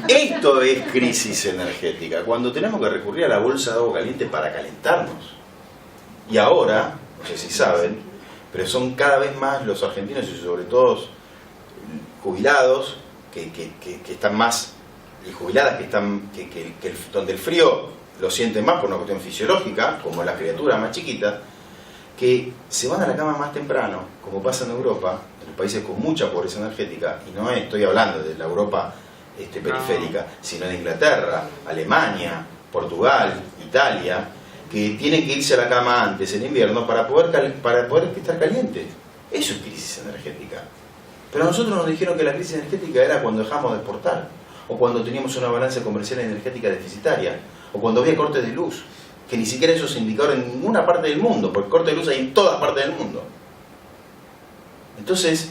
Esto es crisis energética. Cuando tenemos que recurrir a la bolsa de agua caliente para calentarnos. Y ahora, no sé si saben, pero son cada vez más los argentinos y sobre todo jubilados que están más, y jubiladas que están, donde el frío lo sienten más por una cuestión fisiológica, como las criaturas más chiquitas, que se van a la cama más temprano, como pasa en Europa, en los países con mucha pobreza energética, y no estoy hablando de la Europa periférica, sino de Inglaterra, Alemania, Portugal, Italia, que tienen que irse a la cama antes en invierno para poder estar calientes. Eso es crisis energética. Pero a nosotros nos dijeron que la crisis energética era cuando dejamos de exportar, o cuando teníamos una balanza comercial energética deficitaria, o cuando había cortes de luz, que ni siquiera eso se indicó en ninguna parte del mundo, porque corte de luz hay en todas partes del mundo. Entonces,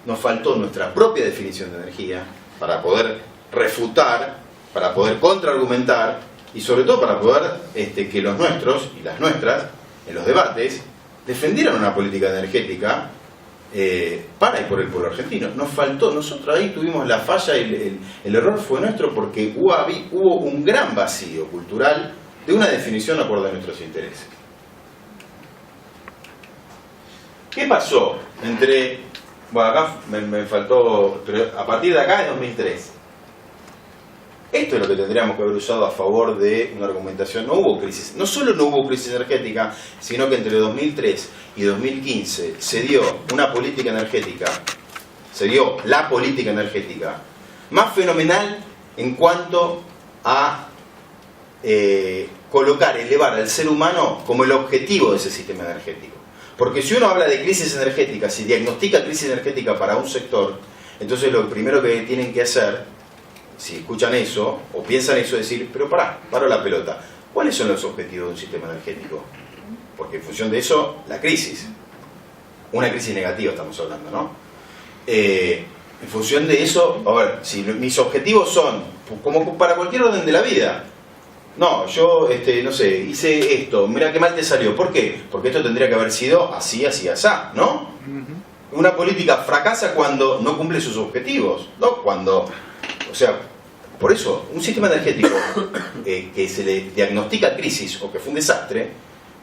nos faltó nuestra propia definición de energía para poder refutar, para poder contraargumentar y sobre todo para poder que los nuestros y las nuestras, en los debates, defendieran una política energética para y por el pueblo argentino. Nos faltó, nosotros ahí tuvimos la falla y el error fue nuestro porque hubo un gran vacío cultural de una definición acorde a nuestros intereses. ¿Qué pasó entre... Bueno, acá me faltó... Pero a partir de acá es 2003. Esto es lo que tendríamos que haber usado a favor de una argumentación. No hubo crisis. No solo no hubo crisis energética, sino que entre 2003 y 2015 se dio una política energética, se dio la política energética más fenomenal en cuanto a colocar, elevar al ser humano como el objetivo de ese sistema energético. Porque si uno habla de crisis energética, si diagnostica crisis energética para un sector, Entonces lo primero que tienen que hacer, si escuchan eso o piensan eso, es decir, pero paro la pelota. ¿Cuáles son los objetivos de un sistema energético? Porque en función de eso, la crisis. Una crisis negativa estamos hablando, ¿no? En función de eso, a ver, si mis objetivos son, como para cualquier orden de la vida, no, yo, no sé, hice esto, mira qué mal te salió. ¿Por qué? Porque esto tendría que haber sido así, así, así, ¿no? Una política fracasa cuando no cumple sus objetivos, ¿no? Cuando, o sea, por eso, un sistema energético que se le diagnostica crisis o que fue un desastre,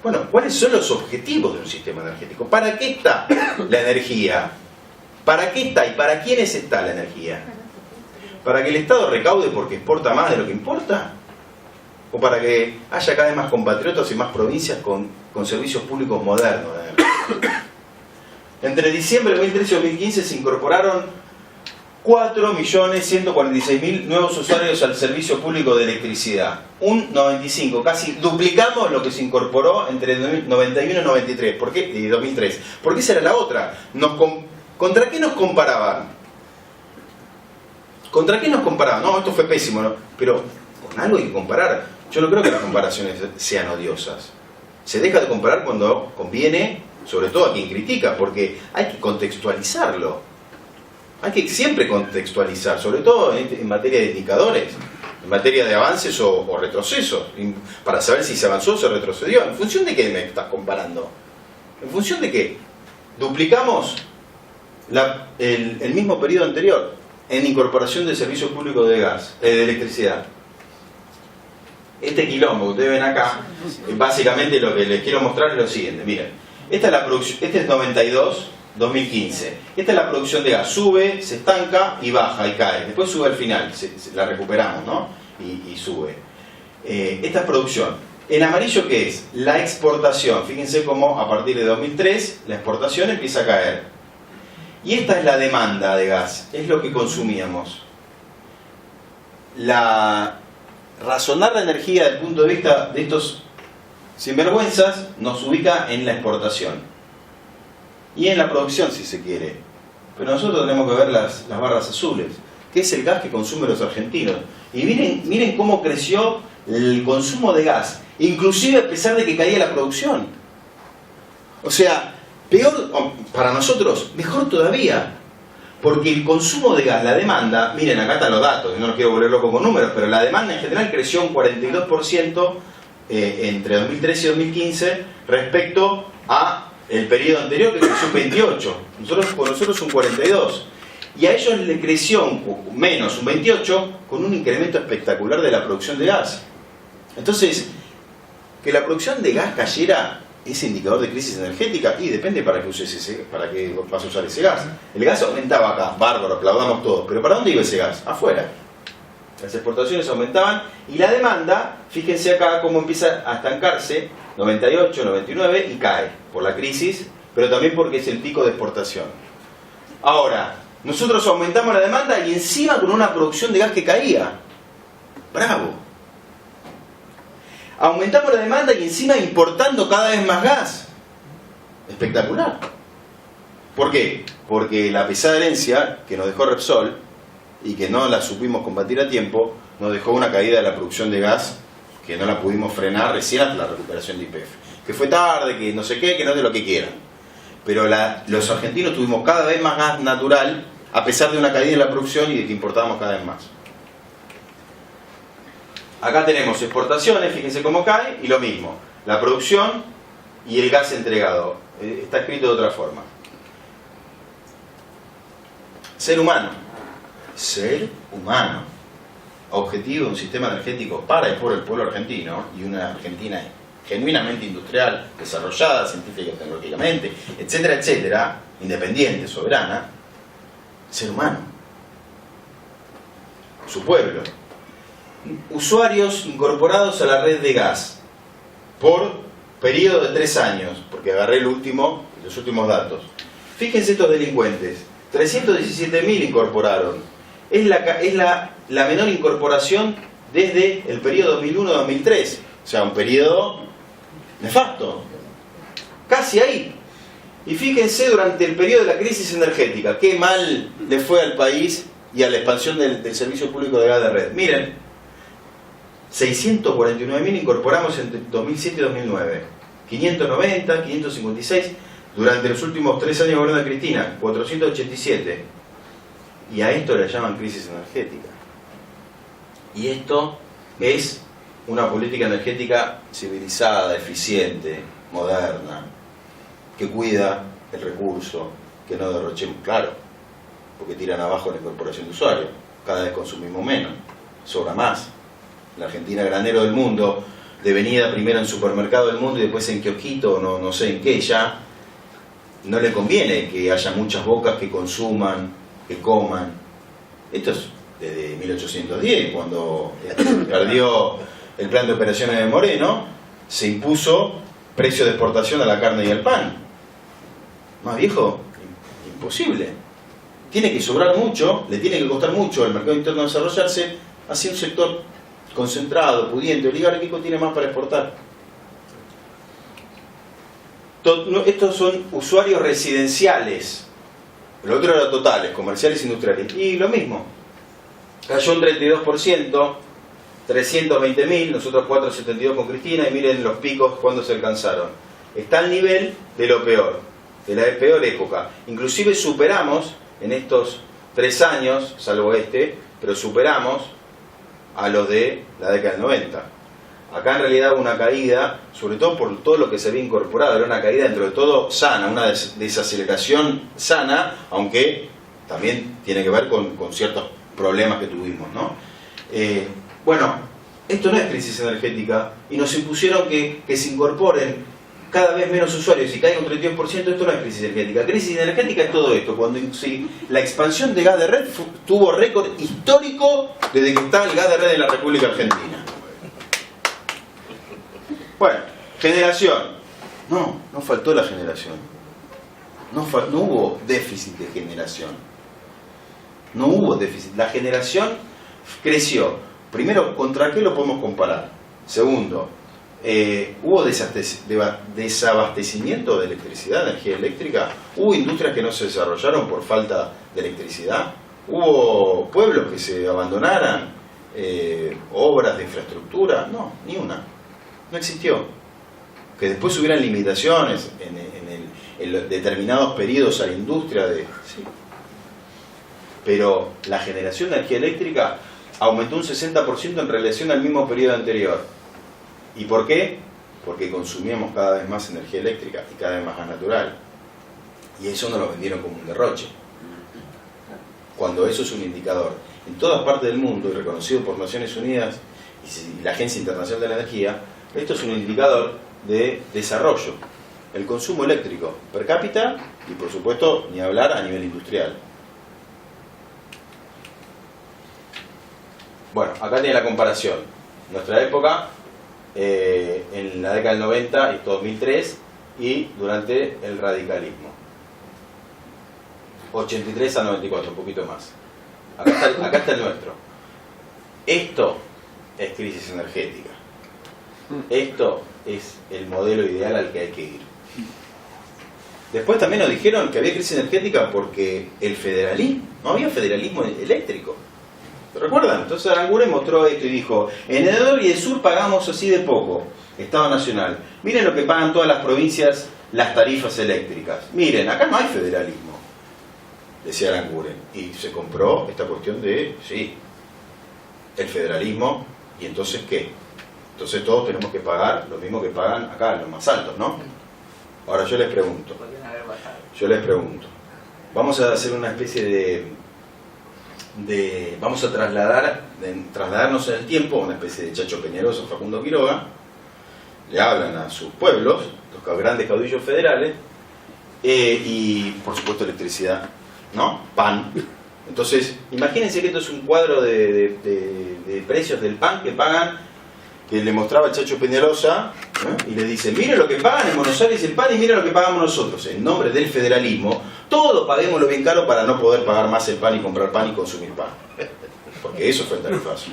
bueno, ¿cuáles son los objetivos de un sistema energético? ¿Para qué está la energía? ¿Para qué está y para quiénes está la energía? ¿Para que el Estado recaude porque exporta más de lo que importa? ¿O para que haya cada vez más compatriotas y más provincias con servicios públicos modernos de energía? Entre diciembre de 2013 y 2015 se incorporaron 4.146.000 nuevos usuarios al servicio público de electricidad. Un 95, casi duplicamos lo que se incorporó entre 91 y 93. ¿Por qué? Y 2003. Porque esa era la otra. ¿Contra qué nos comparaban? ¿Contra qué nos comparaban? No, esto fue pésimo, ¿no? Pero con algo hay que comparar. Yo no creo que las comparaciones sean odiosas. Se deja de comparar cuando conviene, sobre todo a quien critica, porque hay que contextualizarlo. Hay que siempre contextualizar, sobre todo en materia de indicadores, en materia de avances o retrocesos, para saber si se avanzó o se retrocedió. ¿En función de qué me estás comparando? ¿En función de qué? Duplicamos el mismo periodo anterior en incorporación de servicios públicos de gas, de electricidad. Este quilombo que ustedes ven acá, básicamente lo que les quiero mostrar es lo siguiente. Miren, esta es la producción, este es 92-2015. Esta es la producción de gas. Sube, se estanca y baja y cae. Después sube al final, la recuperamos, ¿no? Y sube. Esta es producción. En amarillo, ¿qué es? La exportación. Fíjense cómo a partir de 2003 la exportación empieza a caer. Y esta es la demanda de gas. Es lo que consumíamos. Razonar la energía desde el punto de vista de estos sinvergüenzas nos ubica en la exportación. Y en la producción, si se quiere. Pero nosotros tenemos que ver las barras azules, que es el gas que consumen los argentinos. Y miren cómo creció el consumo de gas, inclusive a pesar de que caía la producción. O sea, peor para nosotros, mejor todavía. Porque el consumo de gas, la demanda, miren, acá están los datos, no los quiero volver loco con números, pero la demanda en general creció un 42% entre 2013 y 2015 respecto a el periodo anterior, que creció un 28%. Nosotros un 42%. Y a ellos le creció menos, un 28%, con un incremento espectacular de la producción de gas. Entonces, que la producción de gas cayera ese indicador de crisis energética, y depende para qué vas a usar ese gas. El gas aumentaba acá, bárbaro, aplaudamos todos, pero ¿para dónde iba ese gas? Afuera. Las exportaciones aumentaban y la demanda, fíjense acá cómo empieza a estancarse, 98, 99, y cae por la crisis, pero también porque es el pico de exportación. Ahora, nosotros aumentamos la demanda y encima con una producción de gas que caía. ¡Bravo! Aumentamos la demanda y encima importando cada vez más gas. Espectacular. ¿Por qué? Porque la pesada herencia que nos dejó Repsol y que no la supimos combatir a tiempo, nos dejó una caída de la producción de gas que no la pudimos frenar recién hasta la recuperación de YPF. Que fue tarde, que no sé qué, que no de lo que quieran. Pero los argentinos tuvimos cada vez más gas natural a pesar de una caída en la producción y de que importábamos cada vez más. Acá tenemos exportaciones, fíjense cómo cae, y lo mismo, la producción y el gas entregado. Está escrito de otra forma. Ser humano. Ser humano. Objetivo de un sistema energético para y por el pueblo argentino, y una Argentina genuinamente industrial, desarrollada científica y tecnológicamente, etcétera, etcétera, independiente, soberana. Ser humano. Su pueblo. Usuarios incorporados a la red de gas por periodo de 3 años, porque agarré los últimos datos. Fíjense estos delincuentes, 317.000 incorporaron. Es la menor incorporación desde el periodo 2001-2003, o sea, un periodo nefasto, casi ahí. Y fíjense durante el periodo de la crisis energética, qué mal le fue al país y a la expansión del servicio público de gas de red. Miren, 649.000 incorporamos entre 2007 y 2009, 590, 556, durante los últimos 3 años de gobierno de Cristina, 487. Y a esto le llaman crisis energética. Y esto es una política energética civilizada, eficiente, moderna, que cuida el recurso, que no derrochemos, claro, porque tiran abajo la incorporación de usuarios, cada vez consumimos menos, sobra más. La Argentina, granero del mundo, devenida primero en supermercado del mundo y después en kiosquito, no sé en qué ya, no le conviene que haya muchas bocas que consuman, que coman. Esto es desde 1810, cuando perdió el plan de operaciones de Moreno, se impuso precio de exportación a la carne y al pan. Más viejo, imposible. Tiene que sobrar mucho, le tiene que costar mucho al mercado interno desarrollarse, así un sector concentrado, pudiente, oligárquico, tiene más para exportar. Estos son usuarios residenciales, lo otro era totales, comerciales e industriales. Y lo mismo, cayó un 32%, 320.000, nosotros 472 con Cristina, y miren los picos cuando se alcanzaron. Está al nivel de lo peor, de la peor época. Inclusive superamos en estos 3 años, salvo este, pero superamos a los de la década del 90. Acá en realidad hubo una caída, sobre todo por todo lo que se había incorporado, era una caída dentro de todo sana, una desaceleración sana, aunque también tiene que ver con ciertos problemas que tuvimos, ¿no? Bueno, esto no es crisis energética, y nos impusieron que se incorporen cada vez menos usuarios y caiga un 32%, esto no es crisis energética. Crisis energética es todo esto, cuando la expansión de gas de red tuvo récord histórico desde que está el gas de red en la República Argentina. Bueno, generación. No faltó la generación. No hubo déficit de generación. No hubo déficit. La generación creció. Primero, ¿contra qué lo podemos comparar? Segundo, ¿hubo desabastecimiento de electricidad, energía eléctrica? ¿Hubo industrias que no se desarrollaron por falta de electricidad? ¿Hubo pueblos que se abandonaran? ¿Obras de infraestructura? No, ni una. No existió. Que después hubieran limitaciones en determinados periodos a la industria sí. Pero la generación de energía eléctrica aumentó un 60% en relación al mismo periodo anterior. ¿Y por qué? Porque consumíamos cada vez más energía eléctrica y cada vez más gas natural. Y eso nos lo vendieron como un derroche. Cuando eso es un indicador en todas partes del mundo y reconocido por Naciones Unidas y la Agencia Internacional de la Energía, esto es un indicador de desarrollo. El consumo eléctrico per cápita y, por supuesto, ni hablar a nivel industrial. Bueno, acá tiene la comparación. Nuestra época, en la década del 90 y 2003, y durante el radicalismo. 83 a 94, un poquito más. Acá está el nuestro. Esto es crisis energética. Esto es el modelo ideal al que hay que ir. Después también nos dijeron que había crisis energética porque el federalismo, no había federalismo eléctrico. ¿Te recuerdan? Entonces Aranguren mostró esto y dijo: en el norte y el sur pagamos así de poco, Estado Nacional. Miren lo que pagan todas las provincias, las tarifas eléctricas. Miren, acá no hay federalismo, decía Aranguren. Y se compró esta cuestión de, sí, el federalismo, y entonces ¿qué? Entonces todos tenemos que pagar lo mismo que pagan acá, los más altos, ¿no? Ahora yo les pregunto, vamos a hacer una especie vamos a trasladarnos en el tiempo, una especie de Chacho Peñalosa, Facundo Quiroga, le hablan a sus pueblos, los grandes caudillos federales, y por supuesto electricidad, ¿no? Pan. Entonces, imagínense que esto es un cuadro de precios del pan que pagan, que le mostraba el Chacho Peñalosa, y le dice: mire lo que pagan en Buenos Aires el pan y mire lo que pagamos nosotros. En nombre del federalismo, todos paguemos lo bien caro para no poder pagar más el pan y comprar pan y consumir pan. Porque eso fue el tarifazo.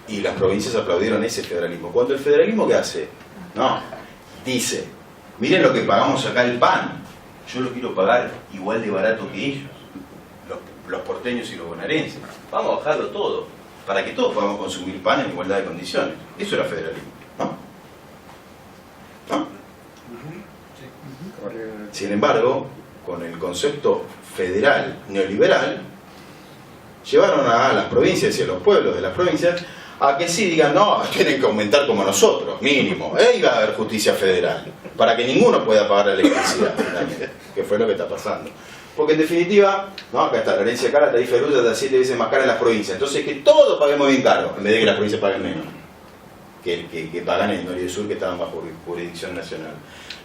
Y las provincias aplaudieron ese federalismo. Cuando el federalismo, ¿qué hace? No, dice: Miren lo que pagamos acá el pan. Yo lo quiero pagar igual de barato que ellos, los porteños y los bonaerenses. Vamos a bajarlo todo, para que todos podamos consumir pan en igualdad de condiciones. Eso era federalismo, ¿no? ¿No? Sin embargo, con el concepto federal neoliberal, llevaron a las provincias y a los pueblos de las provincias a que sí digan, no, tienen que aumentar como nosotros, mínimo. Ahí va a haber justicia federal, para que ninguno pueda pagar la electricidad, finalmente, que fue lo que está pasando. Porque en definitiva, no, acá está la herencia cara, la tarifa de luz está 7 veces más cara en las provincias. Entonces que todos paguemos bien caro, en vez de que las provincias paguen menos que pagan en el norte y el sur, que estaban bajo jurisdicción nacional.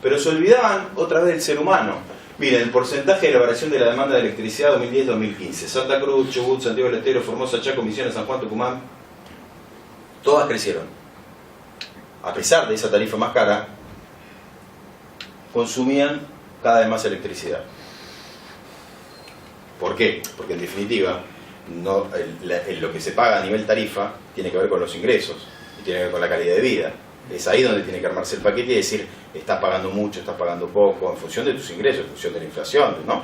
Pero se olvidaban otra vez del ser humano. Miren, el porcentaje de la variación de la demanda de electricidad 2010-2015. Santa Cruz, Chubut, Santiago del Estero, Formosa, Chaco, Misiones, San Juan, Tucumán, todas crecieron. A pesar de esa tarifa más cara, consumían cada vez más electricidad. ¿Por qué? Porque en definitiva, no, lo que se paga a nivel tarifa tiene que ver con los ingresos y tiene que ver con la calidad de vida. Es ahí donde tiene que armarse el paquete y decir, estás pagando mucho, estás pagando poco, en función de tus ingresos, en función de la inflación, ¿no?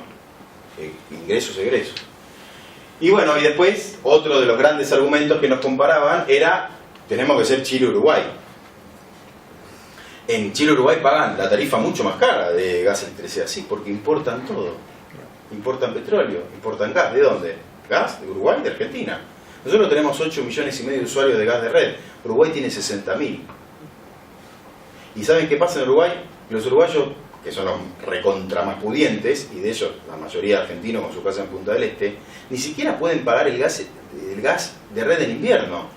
Ingresos, egresos. Y bueno, y después, otro de los grandes argumentos que nos comparaban era, tenemos que ser Chile-Uruguay. En Chile-Uruguay pagan la tarifa mucho más cara de gas y electricidad, sí, porque importan todo. Importan petróleo, importan gas. ¿De dónde? ¿Gas? ¿De Uruguay? ¿De Argentina? Nosotros tenemos 8,5 millones de usuarios de gas de red. Uruguay tiene 60.000. ¿Y saben qué pasa en Uruguay? Los uruguayos, que son los recontra más pudientes, y de ellos la mayoría argentinos con su casa en Punta del Este, ni siquiera pueden pagar el gas de red en invierno,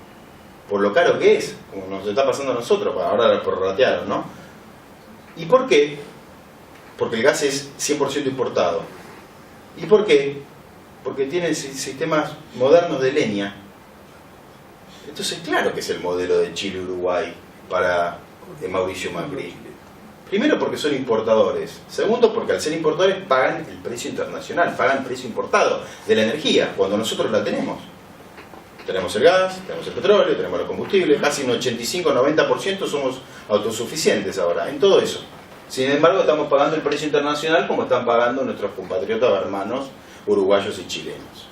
por lo caro que es, como nos está pasando a nosotros, ahora lo prorratearon, ¿no? ¿Y por qué? Porque el gas es 100% importado. ¿Y por qué? Porque tienen sistemas modernos de leña. Entonces, claro que es el modelo de Chile-Uruguay para Mauricio Macri. Primero porque son importadores. Segundo porque al ser importadores pagan el precio internacional, pagan el precio importado de la energía, cuando nosotros la tenemos. Tenemos el gas, tenemos el petróleo, tenemos los combustibles, casi un 85-90% somos autosuficientes ahora, en todo eso. Sin embargo, estamos pagando el precio internacional como están pagando nuestros compatriotas hermanos uruguayos y chilenos,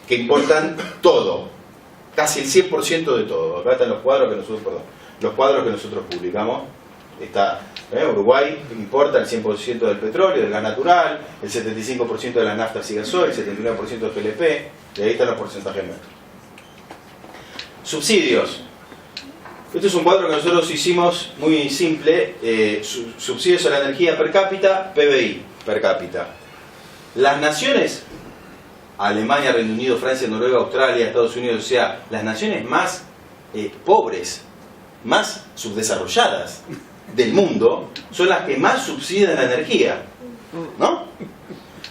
que importan todo, casi el 100% de todo. Acá están los cuadros que nosotros publicamos. Está Uruguay importa el 100% del petróleo, del gas natural, el 75% de las naftas y gasoil, el 79% del PLP, y ahí están los porcentajes nuestros. Subsidios. Este es un cuadro que nosotros hicimos muy simple, subsidios a la energía per cápita, PBI per cápita. Las naciones, Alemania, Reino Unido, Francia, Noruega, Australia, Estados Unidos, o sea, las naciones más pobres, más subdesarrolladas del mundo, son las que más subsidian la energía, ¿no?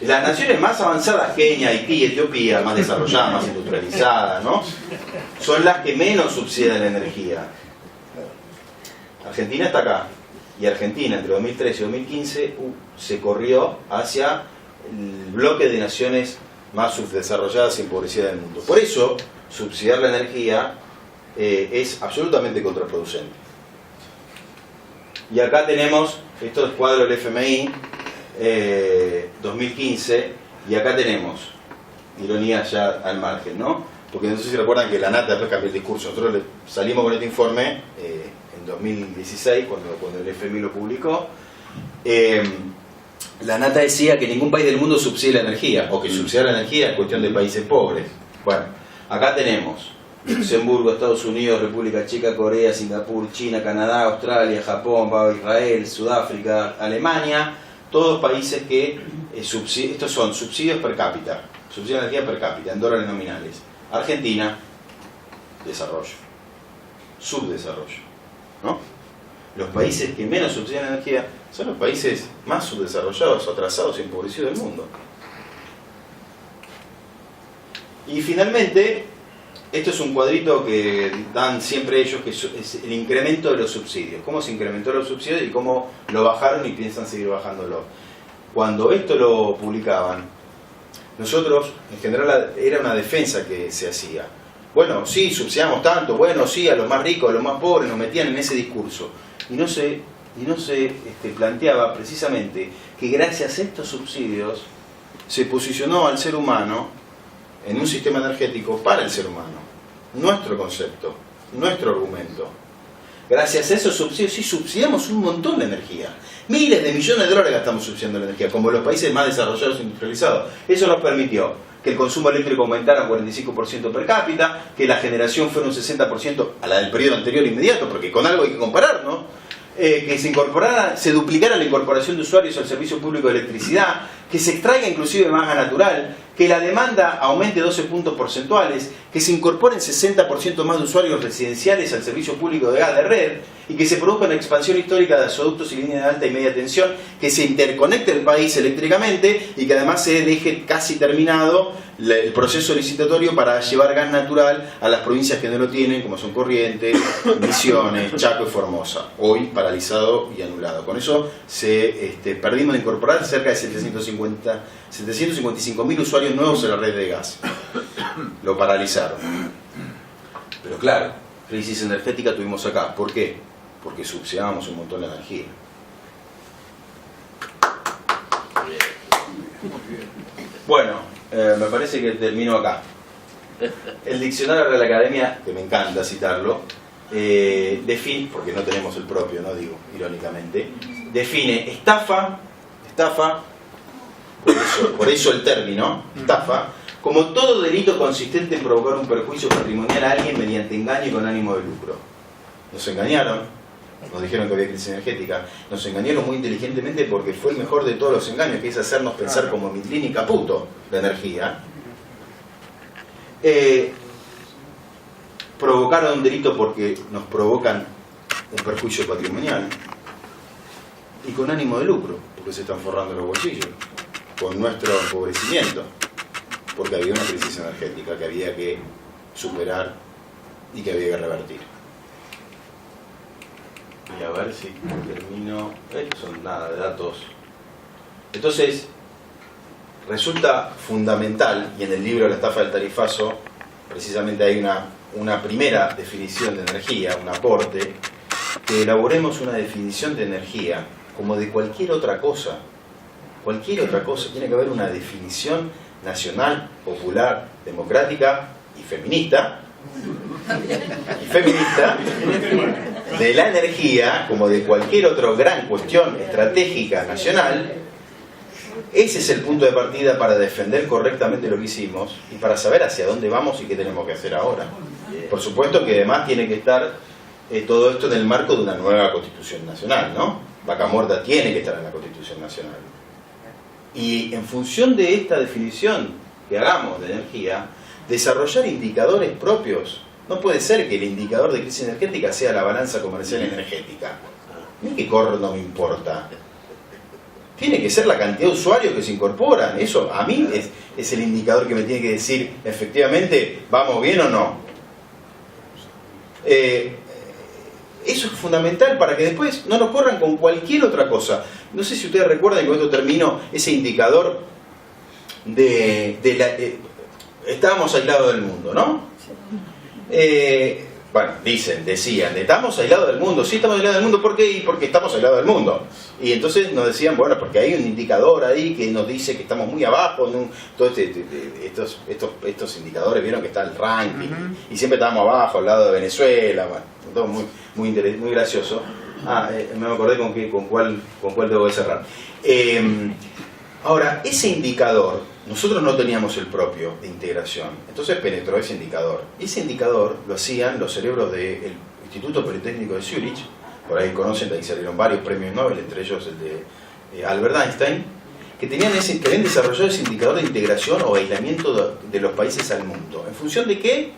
Las naciones más avanzadas, Kenia, Haití, Etiopía, más desarrolladas, más industrializadas, ¿no? Son las que menos subsidian la energía. Argentina está acá, y Argentina entre 2013 y 2015 se corrió hacia el bloque de naciones más subdesarrolladas y empobrecidas del mundo. Por eso, subsidiar la energía es absolutamente contraproducente. Y acá tenemos, esto es cuadro del FMI 2015, y acá tenemos, ironía ya al margen, ¿no? Porque no sé si recuerdan que la Nata después cambió el discurso. Nosotros salimos con este informe en 2016, cuando el FMI lo publicó. La Nata decía que ningún país del mundo subsidia la energía, o que subsidiar la energía es cuestión de países pobres. Bueno, acá tenemos Luxemburgo, Estados Unidos, República Checa, Corea, Singapur, China, Canadá, Australia, Japón, Israel, Sudáfrica, Alemania, todos países que estos son subsidios per cápita, subsidios de energía per cápita, en dólares nominales. Argentina, desarrollo, subdesarrollo, ¿no? Los países que menos subsidian energía son los países más subdesarrollados, atrasados y empobrecidos del mundo. Y finalmente, esto es un cuadrito que dan siempre ellos, que es el incremento de los subsidios. Cómo se incrementó los subsidios y cómo lo bajaron y piensan seguir bajándolo. Cuando esto lo publicaban, nosotros, en general, era una defensa que se hacía. Bueno, sí, subsidiamos tanto, bueno, sí, a los más ricos, a los más pobres, nos metían en ese discurso. Y no se y no se planteaba precisamente que gracias a estos subsidios se posicionó al ser humano en un sistema energético para el ser humano. Nuestro concepto, nuestro argumento. Gracias a esos subsidios, sí subsidiamos un montón de energía. Miles de millones de dólares gastamos subsidiando la energía, como los países más desarrollados e industrializados. Eso nos permitió que el consumo eléctrico aumentara un 45% per cápita, que la generación fuera un 60% a la del periodo anterior inmediato, porque con algo hay que comparar, ¿no? Que se duplicara la incorporación de usuarios al servicio público de electricidad, que se extraiga inclusive más gas natural, que la demanda aumente 12 puntos porcentuales, que se incorporen 60% más de usuarios residenciales al servicio público de gas de red y que se produzca una expansión histórica de gasoductos y líneas de alta y media tensión, que se interconecte el país eléctricamente y que además se deje casi terminado el proceso licitatorio para llevar gas natural a las provincias que no lo tienen, como son Corrientes, Misiones, Chaco y Formosa, hoy paralizado y anulado. Con eso perdimos de incorporar cerca de 755.000 usuarios nuevos en la red de gas. Lo paralizaron. Pero claro, crisis energética tuvimos acá. ¿Por qué? Porque subsidiábamos un montón de energía. Bueno, me parece que termino acá. El diccionario de la Academia, que me encanta citarlo, define, porque no tenemos el propio, no digo irónicamente, define estafa, por eso el término, estafa, como todo delito consistente en provocar un perjuicio patrimonial a alguien mediante engaño y con ánimo de lucro. Nos engañaron, nos dijeron que había crisis energética, nos engañaron muy inteligentemente porque fue el mejor de todos los engaños, que es hacernos pensar como Mitlin y Caputo la energía. Provocaron un delito porque nos provocan un perjuicio patrimonial y con ánimo de lucro, porque se están forrando los bolsillos con nuestro empobrecimiento, porque había una crisis energética que había que superar y que había que revertir. Y a ver si termino. Estos son nada de datos. Entonces, resulta fundamental, y en el libro La estafa del tarifazo, precisamente hay una primera definición de energía, un aporte, que elaboremos una definición de energía como de cualquier otra cosa. Cualquier otra cosa. Tiene que haber una definición nacional, popular, democrática y feminista. De la energía, como de cualquier otra gran cuestión estratégica nacional. Ese es el punto de partida para defender correctamente lo que hicimos y para saber hacia dónde vamos y qué tenemos que hacer ahora. Por supuesto que además tiene que estar todo esto en el marco de una nueva Constitución Nacional, ¿no? Vaca muerta tiene que estar en la Constitución Nacional. Y en función de esta definición que hagamos de energía, desarrollar indicadores propios. No puede ser que el indicador de crisis energética sea la balanza comercial energética. A mí qué corno me importa. Tiene que ser la cantidad de usuarios que se incorporan. Eso a mí es el indicador que me tiene que decir efectivamente vamos bien o no. Eso es fundamental para que después no nos corran con cualquier otra cosa. No sé si ustedes recuerdan, y con esto termino, ese indicador estábamos aislados del mundo, ¿no? Bueno, decían, estamos aislados del mundo. Sí, estamos aislados del mundo, ¿por qué? Porque estamos aislados del mundo. Y entonces nos decían, bueno, porque hay un indicador ahí que nos dice que estamos muy abajo. Todos estos indicadores, vieron que está el ranking, y siempre estábamos abajo, al lado de Venezuela, bueno, todo muy gracioso. Me acordé con cuál debo de cerrar. Ahora, ese indicador, nosotros no teníamos el propio de integración, entonces penetró ese indicador. Ese indicador lo hacían los cerebros del Instituto Politécnico de Zúrich, por ahí conocen, de ahí salieron varios premios Nobel, entre ellos el de Albert Einstein, que habían desarrollado ese indicador de integración o aislamiento de los países al mundo. ¿En función de qué?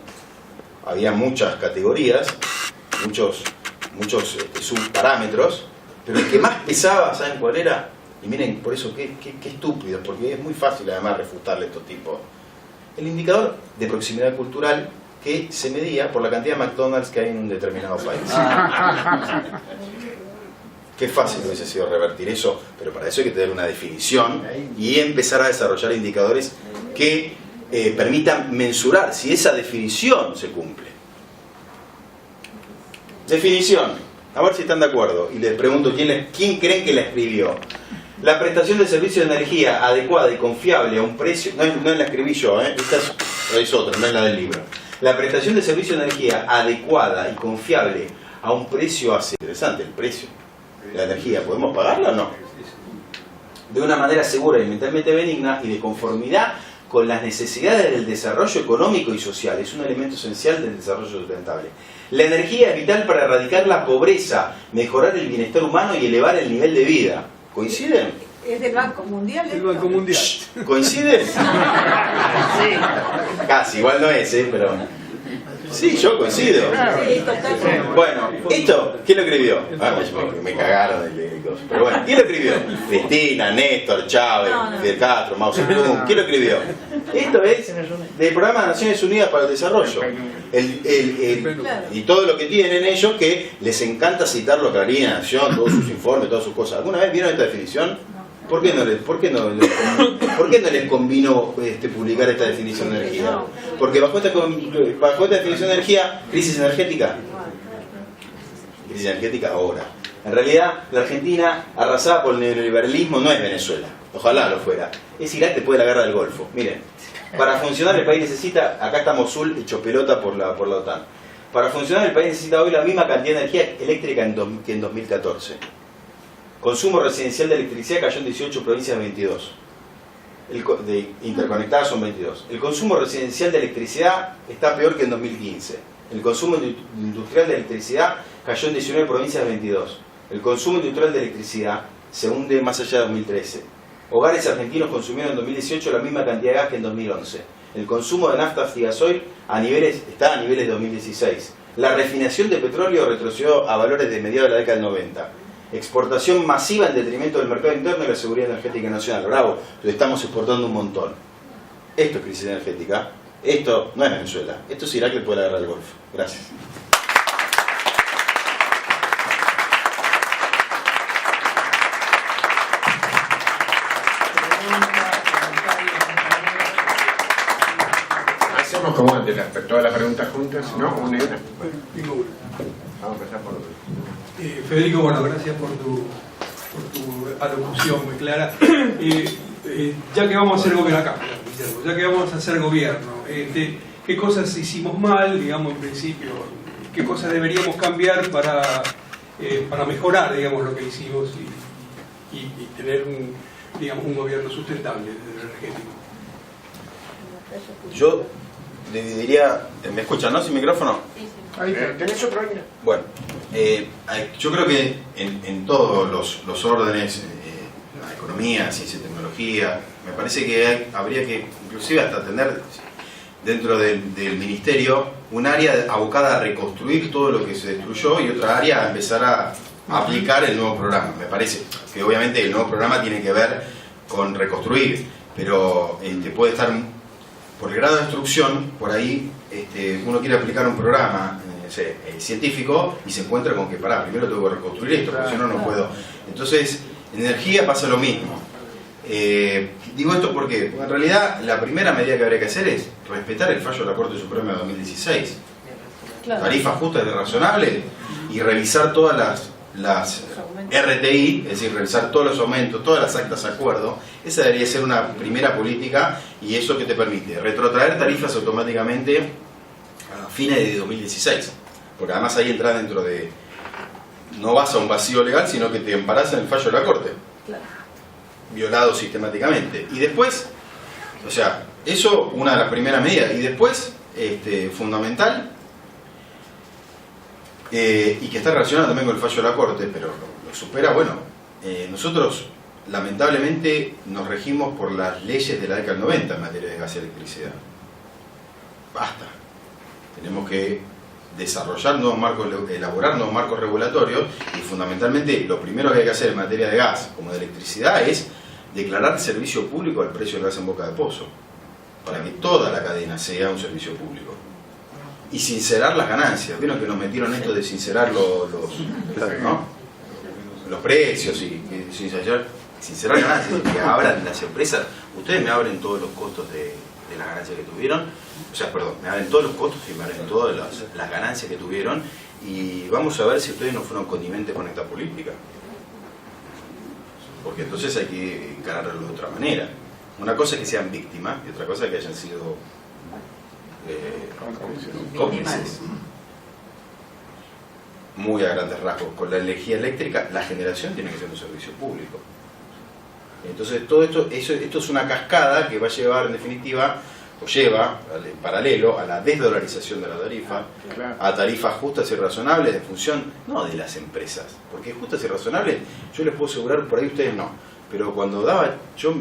Había muchas categorías, muchos subparámetros, pero el que más pesaba, ¿saben cuál era? Y miren, por eso, qué estúpido, porque es muy fácil además refutarle a estos tipos. El indicador de proximidad cultural que se medía por la cantidad de McDonald's que hay en un determinado país. Qué fácil hubiese sido revertir eso, pero para eso hay que tener una definición y empezar a desarrollar indicadores que permitan mensurar si esa definición se cumple. Definición. A ver si están de acuerdo. Y les pregunto, ¿quién creen que la escribió? La prestación de servicio de energía adecuada y confiable a un precio... No la escribí yo, esta es otra, no es la del libro. La prestación de servicio de energía adecuada y confiable a un precio interesante, el precio de la energía. ¿Podemos pagarla o no? De una manera segura y mentalmente benigna y de conformidad con las necesidades del desarrollo económico y social. Es un elemento esencial del desarrollo sustentable. La energía es vital para erradicar la pobreza, mejorar el bienestar humano y elevar el nivel de vida. ¿Coinciden? ¿Es del Banco Mundial? El Banco Mundial. ¿Coinciden? Sí. Casi, igual no es, pero... Sí, yo coincido. Sí, totalmente. Bueno, esto, ¿quién lo escribió? Me cagaron de cosas. Pero bueno, ¿quién lo escribió? Cristina, Néstor, Chávez, Fidel Castro, Mao Zedong. ¿Quién lo escribió? Esto es del Programa de Naciones Unidas para el Desarrollo. Y todo lo que tienen ellos, que les encanta citarlo a Clarín, a Nación, todos sus informes, todas sus cosas. ¿Alguna vez vieron esta definición? ¿Por qué no les convino publicar esta definición de energía? Porque bajo esta definición de energía, crisis energética. Crisis energética ahora. En realidad, la Argentina, arrasada por el neoliberalismo, no es Venezuela. Ojalá lo fuera. Es Irak después de la guerra del Golfo. Miren, para funcionar el país necesita, acá está Mosul hecho pelota por la OTAN. Para funcionar el país necesita hoy la misma cantidad de energía eléctrica que en 2014. Consumo residencial de electricidad cayó en 18 provincias de 22. Interconectadas son 22. El consumo residencial de electricidad está peor que en 2015. El consumo industrial de electricidad cayó en 19 provincias de 22. El consumo industrial de electricidad se hunde más allá de 2013. Hogares argentinos consumieron en 2018 la misma cantidad de gas que en 2011. El consumo de nafta y gasoil está a niveles de 2016. La refinación de petróleo retrocedió a valores de mediados de la década del 90. Exportación masiva en detrimento del mercado interno y la seguridad energética nacional. Bravo, lo estamos exportando un montón. Esto es crisis energética. Esto no es Venezuela. Esto es Irak después de la guerra del Golfo. Gracias. Hacemos como antes, todas las preguntas juntas, ¿no? Una y una. Tengo una. Vamos a empezar por... Federico, bueno, gracias por tu alocución muy clara. Ya que vamos a hacer gobierno acá, ya que vamos a hacer gobierno, ¿qué cosas hicimos mal, digamos, en principio? ¿Qué cosas deberíamos cambiar para mejorar, digamos, lo que hicimos y tener un gobierno sustentable desde el energético? Yo dividiría... ¿Me escuchan, no? ¿Sin micrófono? Ahí tenés otro año. Bueno, yo creo que en todos los órdenes, la economía, ciencia y tecnología, me parece que habría que inclusive hasta tener dentro del ministerio un área abocada a reconstruir todo lo que se destruyó y otra área a empezar a aplicar el nuevo programa. Me parece que obviamente el nuevo programa tiene que ver con reconstruir, pero puede estar por el grado de instrucción, por ahí uno quiere aplicar un programa científico y se encuentra con que primero tengo que reconstruir esto, porque si no, no puedo. Entonces, en energía pasa lo mismo. Digo esto porque en realidad la primera medida que habría que hacer es respetar el fallo de la Corte Suprema de 2016. Tarifas justas y razonables y revisar todas las RTI, es decir, revisar todos los aumentos, todas las actas de acuerdo. Esa debería ser una primera política y eso que te permite retrotraer tarifas automáticamente a fines de 2016, porque además ahí entras dentro de, no vas a un vacío legal, sino que te amparás en el fallo de la Corte, violado sistemáticamente. Y después, o sea, eso una de las primeras medidas, y después, fundamental, y que está relacionado también con el fallo de la Corte, pero lo supera, bueno, nosotros lamentablemente nos regimos por las leyes de la década del 90 en materia de gas y electricidad. Basta. Tenemos que desarrollar nuevos marcos, elaborar nuevos marcos regulatorios y fundamentalmente lo primero que hay que hacer en materia de gas como de electricidad es declarar servicio público al precio del gas en boca de pozo, para que toda la cadena sea un servicio público. Y sincerar las ganancias. ¿Vieron que nos metieron esto de sincerar los precios y sincerar ganancias? Que abran las empresas. Ustedes me abren todos los costos de las ganancias que tuvieron, me abren todos los costos y me abren todas las ganancias que tuvieron y vamos a ver si ustedes no fueron conniventes con esta política. Porque entonces hay que encararlo de otra manera. Una cosa es que sean víctimas y otra cosa es que hayan sido cómplices. Muy a grandes rasgos. Con la energía eléctrica, la generación tiene que ser un servicio público. Entonces todo esto es una cascada que va a llevar en definitiva, o lleva en paralelo a la desdolarización de la tarifa, a tarifas justas y razonables en función, no de las empresas, porque justas y razonables, yo les puedo asegurar, por ahí ustedes no, pero cuando yo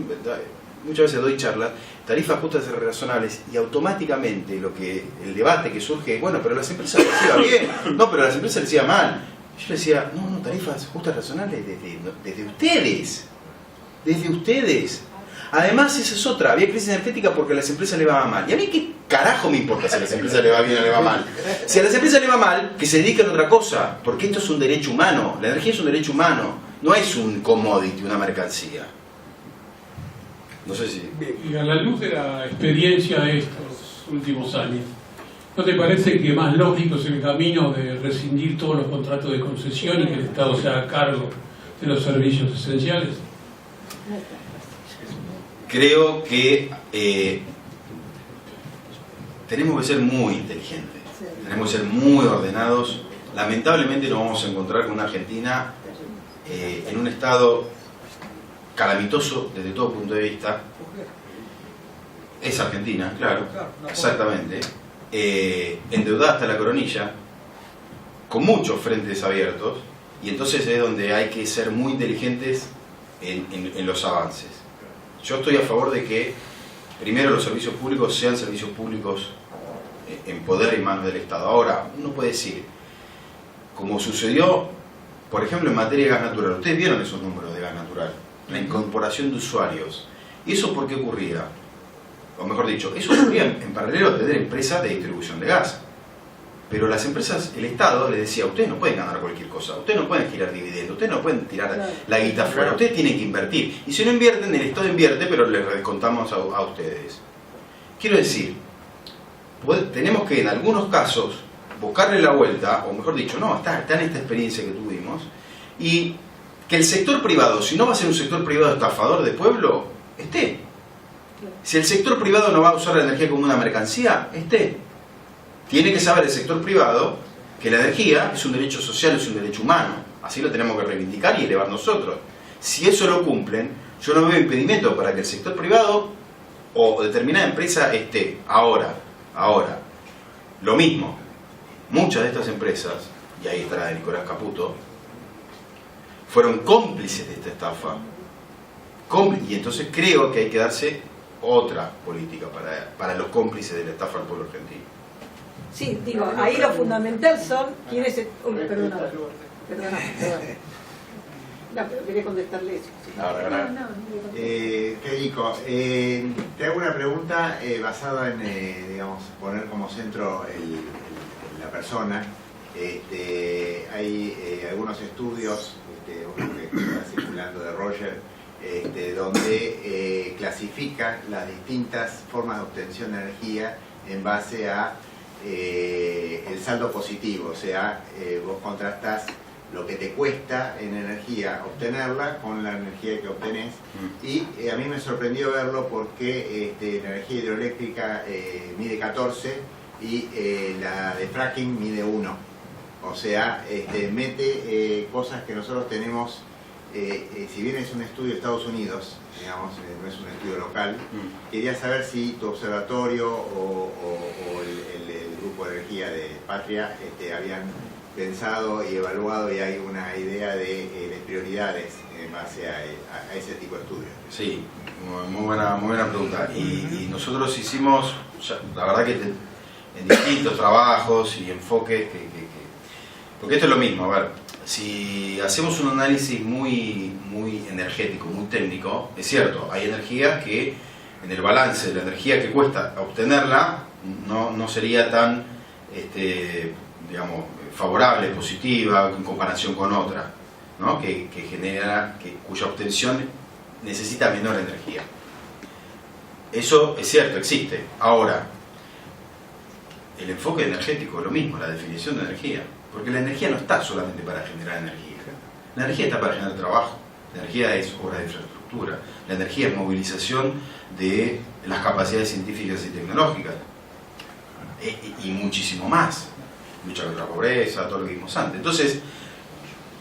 muchas veces doy charlas, tarifas justas y razonables, y automáticamente el debate que surge, bueno, pero a las empresas les iba bien, no, pero a las empresas les iba mal. Yo les decía, no, tarifas justas y razonables desde ustedes. Desde ustedes. Además, esa es otra. Había crisis energética porque a las empresas le va mal. ¿Y a mí qué carajo me importa si a las empresas le va bien o le va mal? Si a las empresas le va mal, que se dediquen a otra cosa. Porque esto es un derecho humano. La energía es un derecho humano. No es un commodity, una mercancía. No sé si... Y a la luz de la experiencia de estos últimos años, ¿no te parece que más lógico es el camino de rescindir todos los contratos de concesión y que el Estado se haga cargo de los servicios esenciales? Creo que tenemos que ser muy inteligentes, tenemos que ser muy ordenados. Lamentablemente nos vamos a encontrar con una Argentina en un estado calamitoso desde todo punto de vista. Es Argentina, claro, exactamente, endeudada hasta la coronilla, con muchos frentes abiertos, y entonces es donde hay que ser muy inteligentes en los avances. Yo estoy a favor de que primero los servicios públicos sean servicios públicos en poder y manos del Estado. Ahora, uno puede decir, como sucedió, por ejemplo, en materia de gas natural, ustedes vieron esos números de gas natural, la incorporación de usuarios. ¿Y eso por qué ocurría? O mejor dicho, eso ocurría en paralelo a tener empresas de distribución de gas. Pero las empresas, el Estado les decía, ustedes no pueden ganar cualquier cosa, ustedes no pueden girar dividendos, ustedes no pueden tirar la guita fuera, ustedes tienen que invertir. Y si no invierten, el Estado invierte, pero les descontamos a ustedes. Quiero decir, tenemos que en algunos casos buscarle la vuelta, o mejor dicho, no, está en esta experiencia que tuvimos, y que el sector privado, si no va a ser un sector privado estafador de pueblo, esté. Si el sector privado no va a usar la energía como una mercancía, esté. Tiene que saber el sector privado que la energía es un derecho social, es un derecho humano. Así lo tenemos que reivindicar y elevar nosotros. Si eso lo cumplen, yo no veo impedimento para que el sector privado o determinada empresa esté. Ahora, lo mismo. Muchas de estas empresas, y ahí estará Nicolás Caputo, fueron cómplices de esta estafa. Y entonces creo que hay que darse otra política para los cómplices de la estafa al pueblo argentino. Sí, digo, ahí lo fundamental son quienes... Perdona. No, pero quería contestarle eso. Federico, te hago una pregunta basada en, digamos, poner como centro la persona. Hay algunos estudios, uno que está circulando de Roger, donde clasifica las distintas formas de obtención de energía en base a el saldo positivo, o sea, vos contrastás lo que te cuesta en energía obtenerla con la energía que obtenés, y a mí me sorprendió verlo porque la energía hidroeléctrica mide 14 y la de fracking mide 1, o sea, mete cosas que nosotros tenemos. Si bien es un estudio de Estados Unidos, digamos, no es un estudio local, quería saber si tu observatorio o el grupo de energía de Patria habían pensado y evaluado, y hay una idea de prioridades en base a ese tipo de estudios. Sí, muy buena pregunta. Y nosotros hicimos, la verdad que en distintos trabajos y enfoques, porque esto es lo mismo, a ver, si hacemos un análisis muy energético, muy técnico, es cierto, hay energías que en el balance de la energía que cuesta obtenerla no sería tan digamos, favorable, positiva en comparación con otra, ¿no? cuya obtención necesita menor energía. Eso es cierto, existe. Ahora, el enfoque energético es lo mismo, la definición de energía. Porque la energía no está solamente para generar energía. La energía está para generar trabajo. La energía es obra de infraestructura. La energía es movilización de las capacidades científicas y tecnológicas. Y muchísimo más. Lucha contra la pobreza, todo lo que vimos antes. Entonces,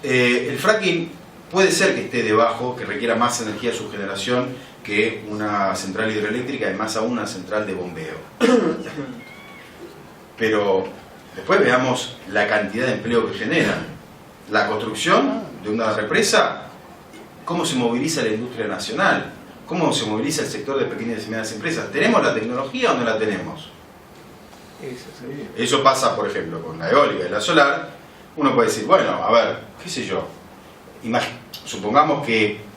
el fracking puede ser que esté debajo, que requiera más energía de su generación que una central hidroeléctrica y más aún una central de bombeo. Pero después veamos la cantidad de empleo que genera. La construcción de una represa, cómo se moviliza la industria nacional, cómo se moviliza el sector de pequeñas y medianas empresas. ¿Tenemos la tecnología o no la tenemos? Eso pasa, por ejemplo, con la eólica y la solar. Uno puede decir, bueno, a ver, qué sé yo, supongamos que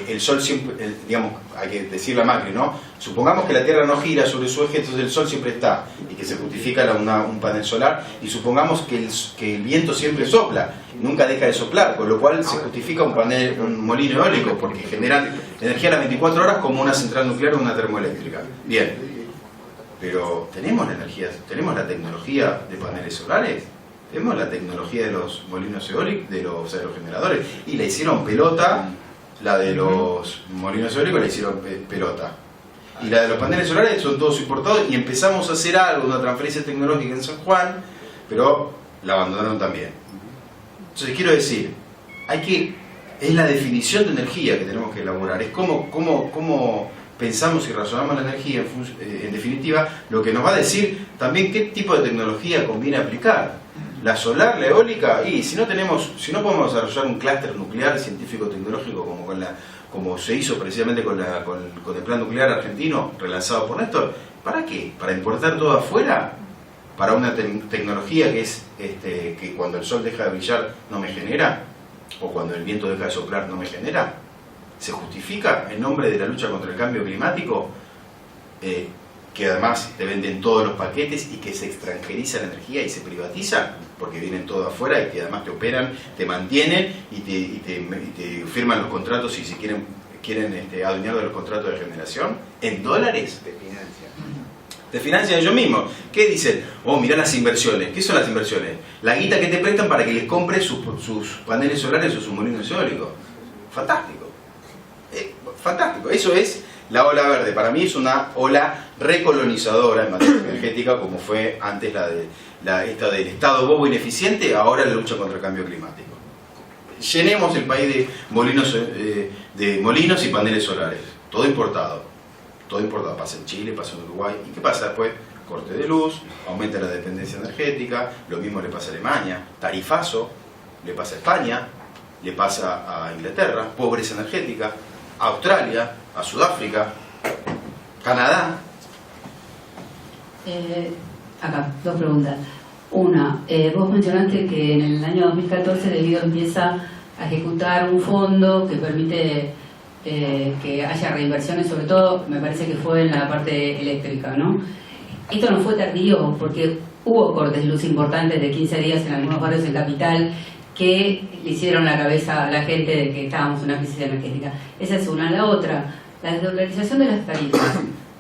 el Sol siempre, digamos, hay que decirle a Macri, ¿no? Supongamos que la Tierra no gira sobre su eje, entonces el Sol siempre está, y que se justifica un panel solar, y supongamos que el viento siempre sopla, nunca deja de soplar, con lo cual se justifica un molino eólico, porque generan energía a las 24 horas como una central nuclear o una termoeléctrica. Bien, pero ¿tenemos la energía, tenemos la tecnología de paneles solares? ¿Tenemos la tecnología de los molinos eólicos, de los aerogeneradores? Y la hicieron pelota. La de los molinos eólicos la hicieron pelota. Y la de los paneles solares son todos importados y empezamos a hacer algo, una transferencia tecnológica en San Juan, pero la abandonaron también. Entonces quiero decir, es la definición de energía que tenemos que elaborar, es cómo pensamos y razonamos la energía, en definitiva, lo que nos va a decir también qué tipo de tecnología conviene aplicar. La solar, la eólica, y si no podemos desarrollar un clúster nuclear científico-tecnológico como se hizo precisamente con el plan nuclear argentino relanzado por Néstor, ¿para qué? ¿Para importar todo afuera? ¿Para una tecnología que es que cuando el sol deja de brillar no me genera? ¿O cuando el viento deja de soplar no me genera? ¿Se justifica en nombre de la lucha contra el cambio climático? Que además te venden todos los paquetes y que se extranjeriza la energía y se privatiza, porque vienen todo afuera y que además te operan, te mantienen y te firman los contratos y si quieren adueñar de los contratos de generación en dólares. Te financian ellos mismos. ¿Qué dicen? Oh, mirá las inversiones. ¿Qué son las inversiones? La guita que te prestan para que les compres sus paneles solares o sus molinos eólicos. Fantástico. Fantástico. Eso es la ola verde. Para mí es una ola recolonizadora en materia energética, como fue antes esta del Estado bobo ineficiente, ahora la lucha contra el cambio climático. Llenemos el país de molinos y paneles solares. Todo importado. Todo importado. Pasa en Chile, pasa en Uruguay. ¿Y qué pasa después? Corte de luz, aumenta la dependencia energética, lo mismo le pasa a Alemania, tarifazo, le pasa a España, le pasa a Inglaterra, pobreza energética, a Australia, a Sudáfrica, Canadá. Acá, dos preguntas. Una, vos mencionaste que en el año 2014 Debido empieza a ejecutar un fondo que permite que haya reinversiones, sobre todo me parece que fue en la parte eléctrica, ¿no? Esto no fue tardío porque hubo cortes de luz importantes de 15 días en algunos barrios en Capital que le hicieron la cabeza a la gente de que estábamos en una crisis energética. Esa es una. La otra, la desdolarización de las tarifas,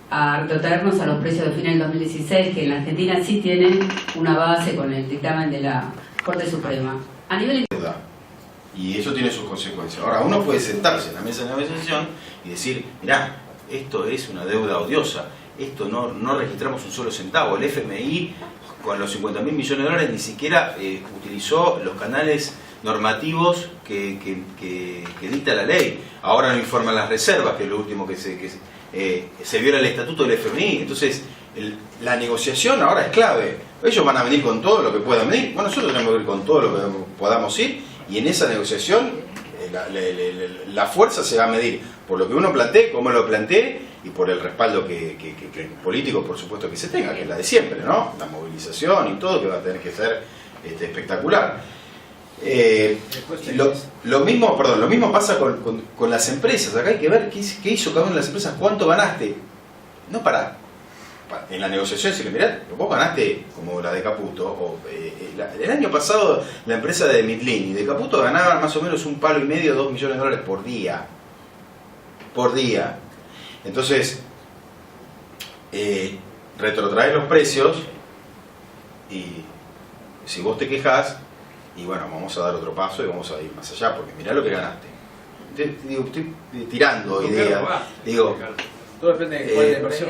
a retrotraernos a los precios de fin del 2016, que en la Argentina sí tienen una base con el dictamen de la Corte Suprema. A nivel y eso tiene sus consecuencias. Ahora, uno puede sentarse en la mesa de negociación y decir, mirá, esto es una deuda odiosa, esto no registramos un solo centavo, el FMI con los 50.000 millones de dólares ni siquiera utilizó los canales normativos que dicta la ley. Ahora no informan las reservas, que es lo último que se viola el estatuto del FMI. Entonces, la negociación ahora es clave. Ellos van a venir con todo lo que puedan venir. Bueno, nosotros tenemos que ir con todo lo que podamos ir. Y en esa negociación la fuerza se va a medir por lo que uno plantee, cómo lo plantee y por el respaldo político, por supuesto, que se tenga, que es la de siempre, ¿no? La movilización y todo, que va a tener que ser espectacular. Lo mismo pasa con las empresas. Acá hay que ver qué hizo cada una de las empresas, cuánto ganaste. No en la negociación, si le mirás, vos ganaste como la de Caputo. El año pasado la empresa de Mitlin y de Caputo ganaban más o menos $1,5 2 millones de dólares por día. Por día. Entonces, retrotraer los precios y Si vos te quejás, y bueno, vamos a dar otro paso y vamos a ir más allá, porque mirá lo que ganaste. Estoy tirando ideas. Digo, todo depende de cuál inversión.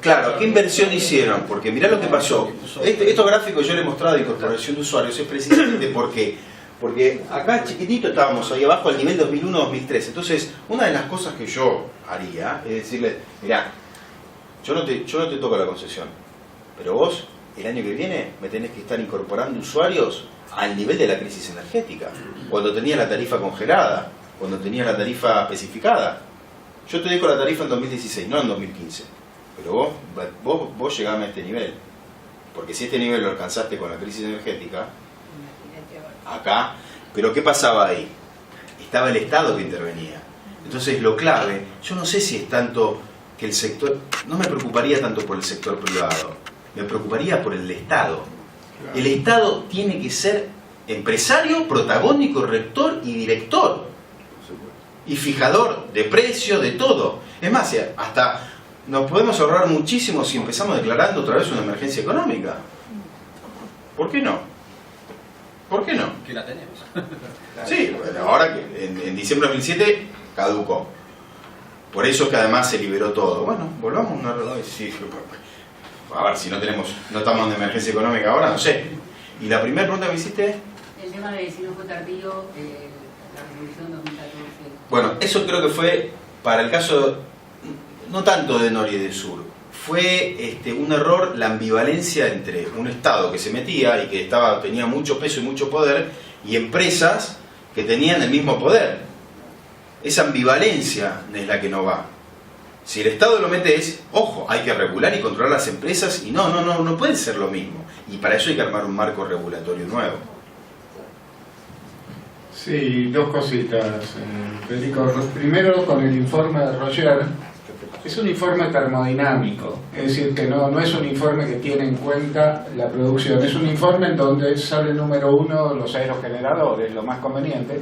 Claro, ¿qué inversión hicieron? Porque mirá lo que pasó. Estos gráficos yo le he mostrado de incorporación de usuarios es precisamente porque acá chiquitito estábamos ahí abajo al nivel 2001-2003. Entonces, una de las cosas que yo haría es decirle, mirá, yo no te toco la concesión, pero vos el año que viene me tenés que estar incorporando usuarios al nivel de la crisis energética, cuando tenía la tarifa congelada, cuando tenía la tarifa especificada. Yo te dejo la tarifa en 2016, no en 2015, pero vos llegame a este nivel, porque si este nivel lo alcanzaste con la crisis energética, acá, pero ¿qué pasaba ahí? Estaba el Estado que intervenía. Entonces lo clave, yo no sé si es tanto que el sector, no me preocuparía tanto por el sector privado, me preocuparía por el Estado. El Estado tiene que ser empresario, protagónico, rector y director. Y fijador de precio, de todo. Es más, hasta nos podemos ahorrar muchísimo si empezamos declarando otra vez una emergencia económica. ¿Por qué no? ¿Por qué no? Que la tenemos. Sí, bueno, ahora que en diciembre de 2007 caducó. Por eso es que además se liberó todo. Bueno, volvamos a una redonda. Sí, a ver, si no estamos en emergencia económica ahora, no sé. Y la primera pregunta que me hiciste... El tema de si no fue tardío, la revolución 2014. Bueno, eso creo que fue, para el caso, no tanto de Nor y de Sur, fue un error la ambivalencia entre un Estado que se metía y que tenía mucho peso y mucho poder, y empresas que tenían el mismo poder. Esa ambivalencia es la que no va. Si el Estado lo mete ojo, hay que regular y controlar las empresas, y no puede ser lo mismo. Y para eso hay que armar un marco regulatorio nuevo. Sí, dos cositas, Federico. Primero, con el informe de Roger, es un informe termodinámico, es decir, que no es un informe que tiene en cuenta la producción, es un informe en donde sale número 1 los aerogeneradores, lo más conveniente,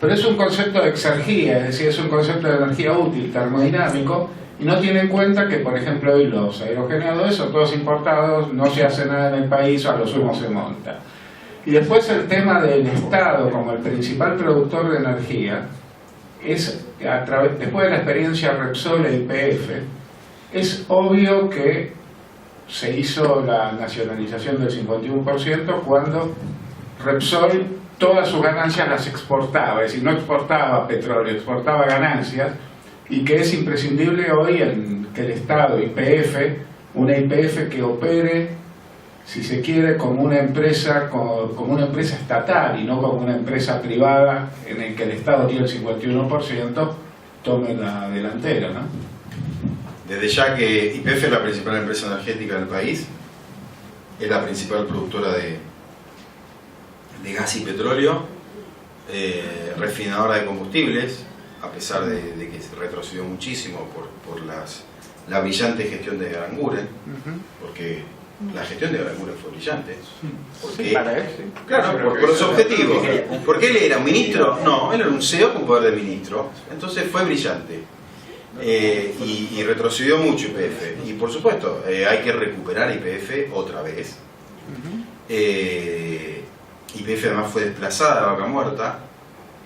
pero es un concepto de exergía, es decir, es un concepto de energía útil, termodinámico, y no tiene en cuenta que, por ejemplo, hoy los aerogeneradores son todos importados, no se hace nada en el país o a lo sumo se monta. Y después el tema del Estado como el principal productor de energía, después de la experiencia Repsol e YPF, es obvio que se hizo la nacionalización del 51% cuando Repsol todas sus ganancias las exportaba, es decir, no exportaba petróleo, exportaba ganancias, y que es imprescindible hoy que el Estado, YPF, una YPF que opere, si se quiere, como una empresa estatal y no como una empresa privada en el que el Estado tiene el 51%, tome la delantera, ¿no? Desde ya que YPF es la principal empresa energética del país, es la principal productora de gas y petróleo, refinadora de combustibles, a pesar de que se retrocedió muchísimo por la brillante gestión de Aranguren, porque la gestión de Aranguren fue brillante. Porque, claro, por los objetivos. Porque él era un ministro, no, él era un CEO con poder de ministro, entonces fue brillante. Y retrocedió mucho YPF. Y por supuesto, hay que recuperar YPF otra vez. YPF además fue desplazada a Vaca Muerta,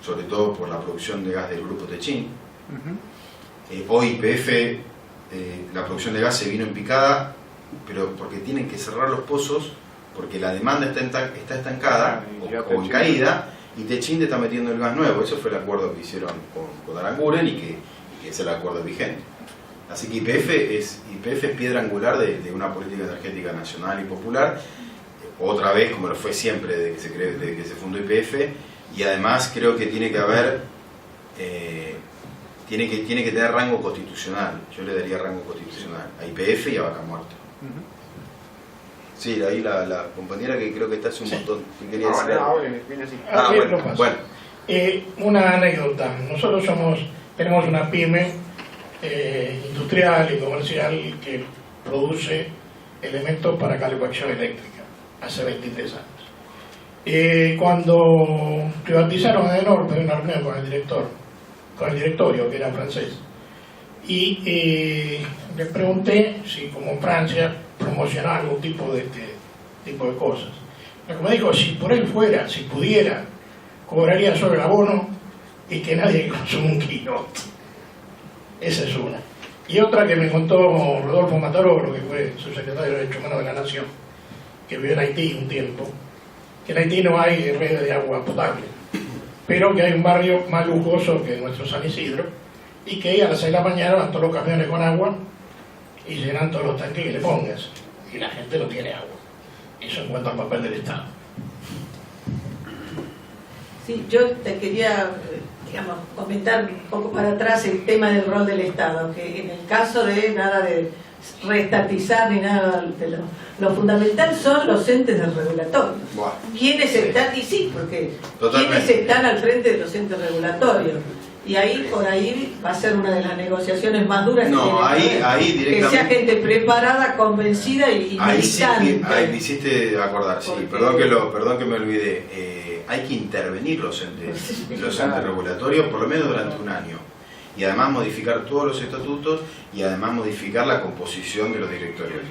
sobre todo por la producción de gas del grupo Techín. Hoy YPF, la producción de gas se vino en picada, pero porque tienen que cerrar los pozos, porque la demanda está estancada o en caída, y Techín te está metiendo el gas nuevo. Eso fue el acuerdo que hicieron con Aranguren y que es el acuerdo vigente. Así que YPF es piedra angular de una política energética nacional y popular, otra vez como lo fue siempre desde que se fundó YPF, y además creo que tiene que haber tiene que tener rango constitucional. Yo le daría rango constitucional a YPF y a Vaca Muerta. Sí, ahí la compañera que creo que está hace un montón que quería decir. Bueno. Una anécdota. Nosotros tenemos una pyme industrial y comercial que produce elementos para calefacción eléctrica hace 23 años. Cuando privatizaron Edenor, tuve una reunión con el directorio, que era francés, y le pregunté si como Francia promocionaba algún tipo de cosas. Como dijo, si por él fuera, si pudiera, cobraría solo el abono y que nadie consuma un kilo. Esa es una. Y otra que me contó Rodolfo Matarolo, que fue subsecretario de Derechos Humanos de la Nación, que vivió en Haití un tiempo, que en Haití no hay redes de agua potable, pero que hay un barrio más lujoso que nuestro San Isidro, y que a las 6 de la mañana van todos los camiones con agua y llenan todos los tanques que le pongas, y la gente no tiene agua. Eso en cuanto al papel del Estado. Sí, yo te quería, digamos, comentar un poco para atrás el tema del rol del Estado, que en el caso de nada de reestatizar ni nada de lo fundamental son los entes del regulatorio. ¿Quiénes están? Y sí, porque ¿quiénes están al frente de los entes regulatorios? Y ahí, por ahí, va a ser una de las negociaciones más duras que ahí directamente. Que sea gente preparada, convencida y ahí militante. Sí, ahí me hiciste acordar, sí, perdón que me olvidé. Hay que intervenir los entes regulatorios por lo menos durante un año. Y además modificar todos los estatutos y además modificar la composición de los directorios.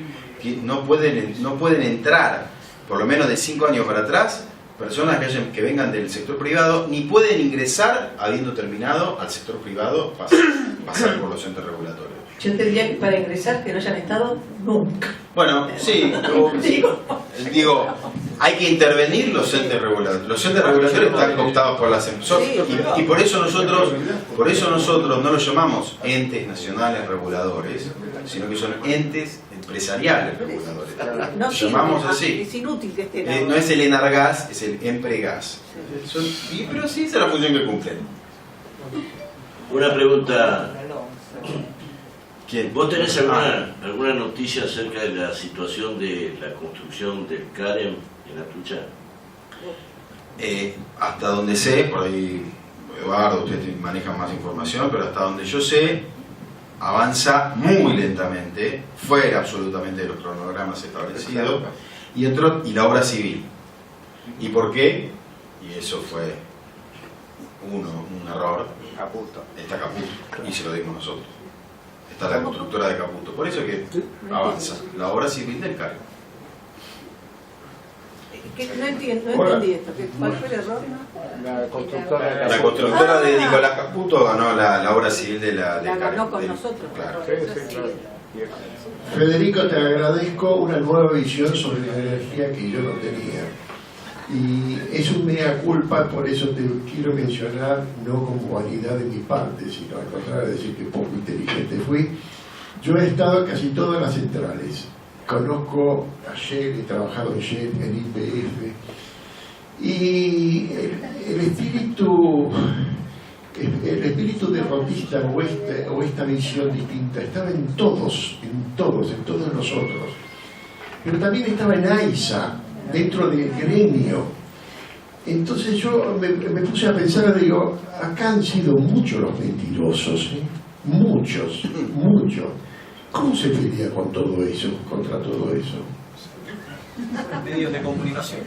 Que no pueden entrar, por lo menos de 5 años para atrás, personas que vengan del sector privado, ni pueden ingresar, habiendo terminado, al sector privado, pasar por los entes regulatorios. Yo te diría que para ingresar que no hayan estado nunca. Bueno, sí, digo, hay que intervenir los entes regulatorios. Los entes regulatorios están cooptados por las empresas. Y por eso nosotros no los llamamos entes nacionales reguladores, sino que son entes empresariales reguladores. No Los llamamos así. Es inútil que esté. No es el Enargas, es el Empregas. Pero sí, esa es la función que cumplen. Una pregunta. ¿Quién? ¿Vos tenés alguna noticia acerca de la situación de la construcción del CAREM en Atucha? Hasta donde sé, por ahí Eduardo, usted maneja más información, pero hasta donde yo sé, avanza muy lentamente, fuera absolutamente de los cronogramas establecidos, y la obra civil. ¿Y por qué? Y eso fue un error. Está Caputo, y se lo dimos nosotros. Está la constructora de Caputo. Por eso que avanza la obra civil del CAREM. No entendí esto. ¿Cuál fue el error? La constructora de Nicolás Caputo ganó la obra civil de la CAREM. La ganó con nosotros. Claro. Federico, te agradezco una nueva visión sobre la energía que yo no tenía. Y es un mea culpa, por eso te quiero mencionar, no como vanidad de mi parte, sino al contrario, decir que poco inteligente fui. Yo he estado en casi todas las centrales. Conozco a Shell, he trabajado en Shell, en YPF. Y el espíritu derrotista o esta visión distinta estaba en todos nosotros. Pero también estaba en AISA, dentro del gremio. Entonces yo me puse a pensar, digo, acá han sido muchos los mentirosos, muchos. ¿Cómo se pelea con todo eso, contra todo eso? Medios de comunicación.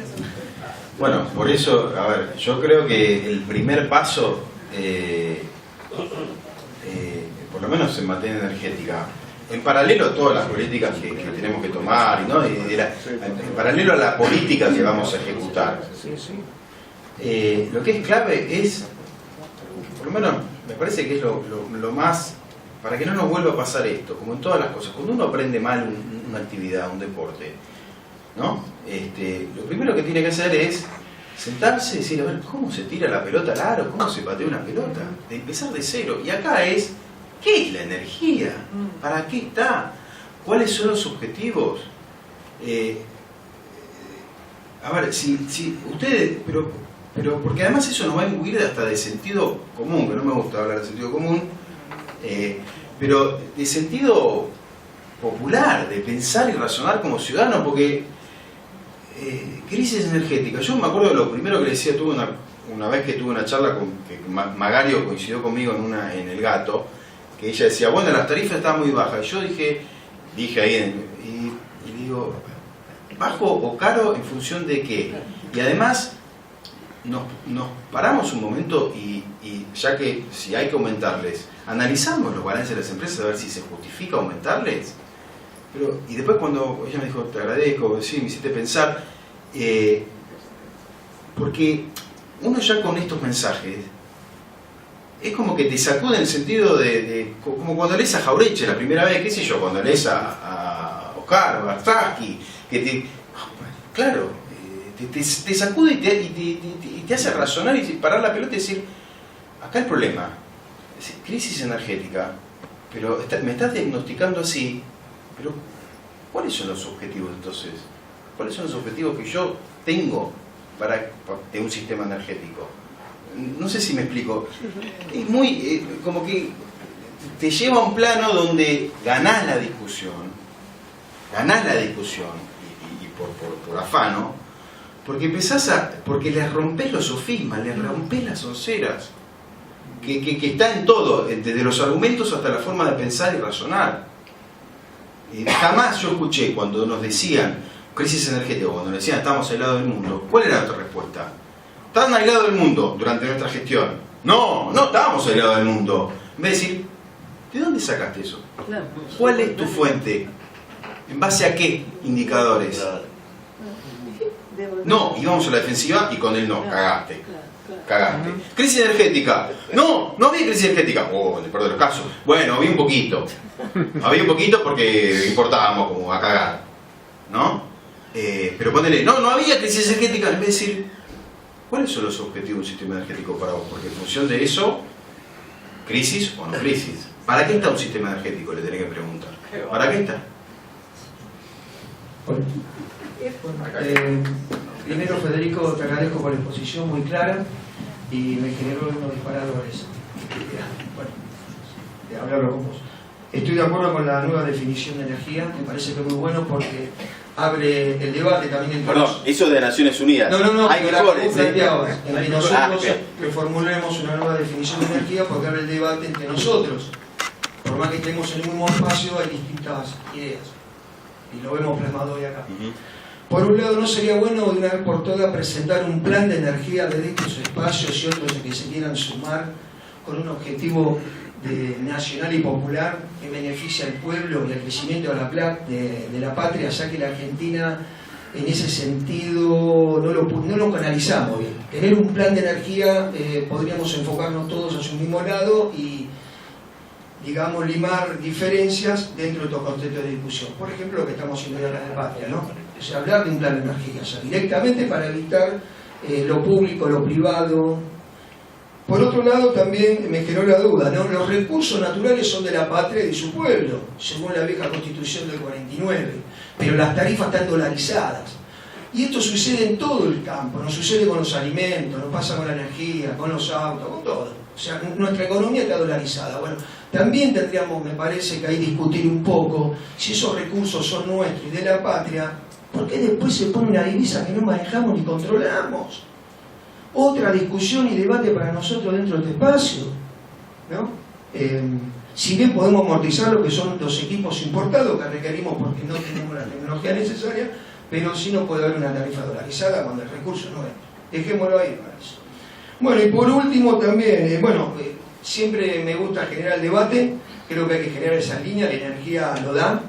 Bueno, por eso, a ver, yo creo que el primer paso, por lo menos en materia energética, en paralelo a todas las políticas que tenemos que tomar, ¿no? En paralelo a la política que vamos a ejecutar, lo que es clave es, por lo menos me parece que es lo más, para que no nos vuelva a pasar esto, como en todas las cosas, cuando uno aprende mal una actividad, un deporte, ¿no? Lo primero que tiene que hacer es sentarse y decir, a ver, ¿cómo se tira la pelota al aro? ¿Cómo se patea una pelota? De empezar de cero. Y acá es, ¿qué es la energía? ¿Para qué está? ¿Cuáles son los objetivos? A ver, si ustedes, pero porque además eso nos va a imbuir hasta de sentido común, que no me gusta hablar de sentido común, pero de sentido popular, de pensar y razonar como ciudadanos, porque crisis energética, yo me acuerdo de lo primero que le decía, tuve una vez que tuve una charla con que Magario coincidió conmigo en El Gato, que ella decía, bueno, las tarifas estaban muy bajas, y yo dije ahí, y digo, ¿bajo o caro en función de qué? Y además nos paramos un momento y ya que si hay que aumentarles, analizamos los balances de las empresas a ver si se justifica aumentarles. Y después cuando ella me dijo, te agradezco, sí, me hiciste pensar, porque uno ya con estos mensajes es como que te sacude en el sentido como cuando lees a Jauretche la primera vez, qué sé yo, cuando lees a Oscar o a Starsky, que claro, te sacude y te hace razonar y parar la pelota y decir, acá el problema es crisis energética, pero me estás diagnosticando así, pero ¿cuáles son los objetivos entonces? ¿Cuáles son los objetivos que yo tengo de un sistema energético? No sé si me explico. Es muy como que te lleva a un plano donde ganás la discusión y por afano, porque porque les rompés los sofismas, les rompés las onceras que está en todo, desde los argumentos hasta la forma de pensar y razonar. Jamás yo escuché cuando nos decían crisis energética, cuando nos decían estamos aislados del mundo, ¿cuál era nuestra respuesta? ¿Están aislados del mundo durante nuestra gestión? No estábamos aislados del mundo. En vez de decir, ¿de dónde sacaste eso? ¿Cuál es tu fuente? ¿En base a qué indicadores? No, íbamos a la defensiva y con él no, cagaste. Crisis energética. No había crisis energética. En el peor de los casos. Bueno, había un poquito. Porque importábamos como a cagar. ¿No? Pero ponele, no había crisis energética. En vez de decir, ¿cuáles son los objetivos de un sistema energético para vos? Porque en función de eso, crisis o no crisis. ¿Para qué está un sistema energético? Le tenés que preguntar. ¿Para qué está? Primero, Federico, te agradezco por la exposición muy clara y me generó unos disparadores. De hablarlo con vos. Estoy de acuerdo con la nueva definición de energía, me parece que es muy bueno porque abre el debate también entre eso de Naciones Unidas. No, hay mejores, entre nosotros que formulemos una nueva definición de energía porque abre el debate entre nosotros. Por más que estemos en el mismo espacio, hay distintas ideas. Y lo vemos plasmado hoy acá. Por un lado, ¿no sería bueno de una vez por todas presentar un plan de energía desde estos espacios y otros que se quieran sumar con un objetivo nacional y popular que beneficie al pueblo y al crecimiento de la patria, ya que la Argentina en ese sentido no lo canalizamos bien? Tener un plan de energía, podríamos enfocarnos todos hacia un mismo lado y, digamos, limar diferencias dentro de estos conceptos de discusión. Por ejemplo, lo que estamos haciendo en la patria, ¿no? O sea, hablar de un plan de energía, o sea, directamente para evitar lo público, lo privado. Por otro lado, también me generó la duda, ¿no? Los recursos naturales son de la patria y de su pueblo, según la vieja Constitución del 49, pero las tarifas están dolarizadas. Y esto sucede en todo el campo, nos sucede con los alimentos, nos pasa con la energía, con los autos, con todo. O sea, nuestra economía está dolarizada. Bueno, también tendríamos, me parece, que ahí discutir un poco si esos recursos son nuestros y de la patria, ¿por qué después se pone una divisa que no manejamos ni controlamos? Otra discusión y debate para nosotros dentro de este espacio, ¿no? Si bien podemos amortizar lo que son los equipos importados que requerimos porque no tenemos la tecnología necesaria, pero sí no puede haber una tarifa dolarizada cuando el recurso no es. Dejémoslo ahí para eso. Bueno, y por último también, siempre me gusta generar el debate, creo que hay que generar esa línea, la energía lo da.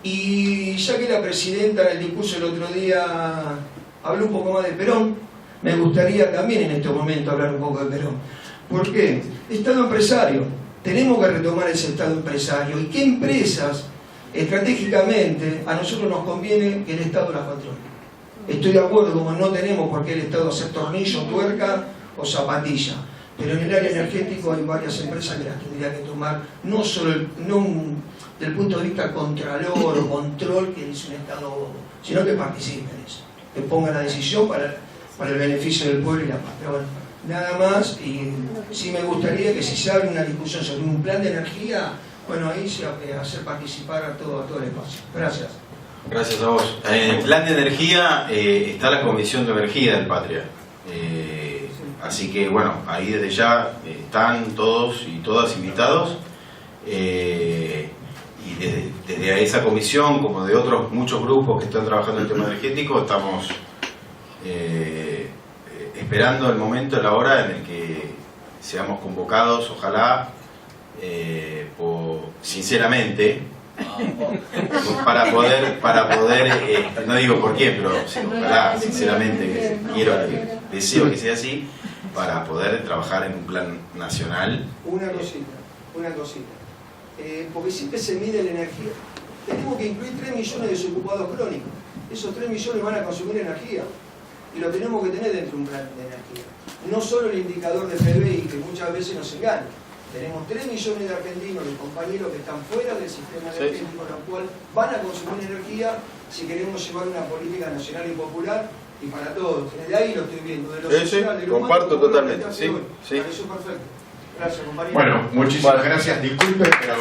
Y ya que la presidenta en el discurso el otro día habló un poco más de Perón, me gustaría también en este momento hablar un poco de Perón. ¿Por qué? Estado empresario. Tenemos que retomar ese Estado empresario. ¿Y qué empresas estratégicamente a nosotros nos conviene que el Estado las controle? Estoy de acuerdo, como no tenemos por qué el Estado hacer tornillo, tuerca o zapatilla. Pero en el área energético hay varias empresas que las tendría que tomar, no solo del punto de vista contralor o control que dice un Estado, sino que participen en eso, que pongan la decisión para el beneficio del pueblo y la patria. Bueno, nada más, y sí me gustaría que si se abre una discusión sobre un plan de energía, bueno, ahí se hacer participar a todo el espacio. Gracias. Gracias a vos. En el plan de energía está la Comisión de Energía del Patria. Así que bueno, ahí desde ya están todos y todas invitados. Y desde esa comisión, como de otros muchos grupos que están trabajando en el tema energético, estamos esperando el momento, la hora en el que seamos convocados, ojalá, sinceramente, para poder no digo por qué, pero sí, ojalá, sinceramente, deseo que sea así, para poder trabajar en un plan nacional. Una cosita. Porque siempre se mide la energía. Tenemos que incluir 3 millones de desocupados crónicos. Esos 3 millones van a consumir energía. Y lo tenemos que tener dentro de un plan de energía. No solo el indicador de PBI, que muchas veces nos engaña. Tenemos 3 millones de argentinos, de compañeros que están fuera del sistema energético, lo cual van a consumir energía si queremos llevar una política nacional y popular y para todos. De ahí lo estoy viendo. De lo social, de lo comparto humano, totalmente. Sí. Para eso perfecto. Gracias, compañero. Bueno, muchísimas gracias. Disculpen, pero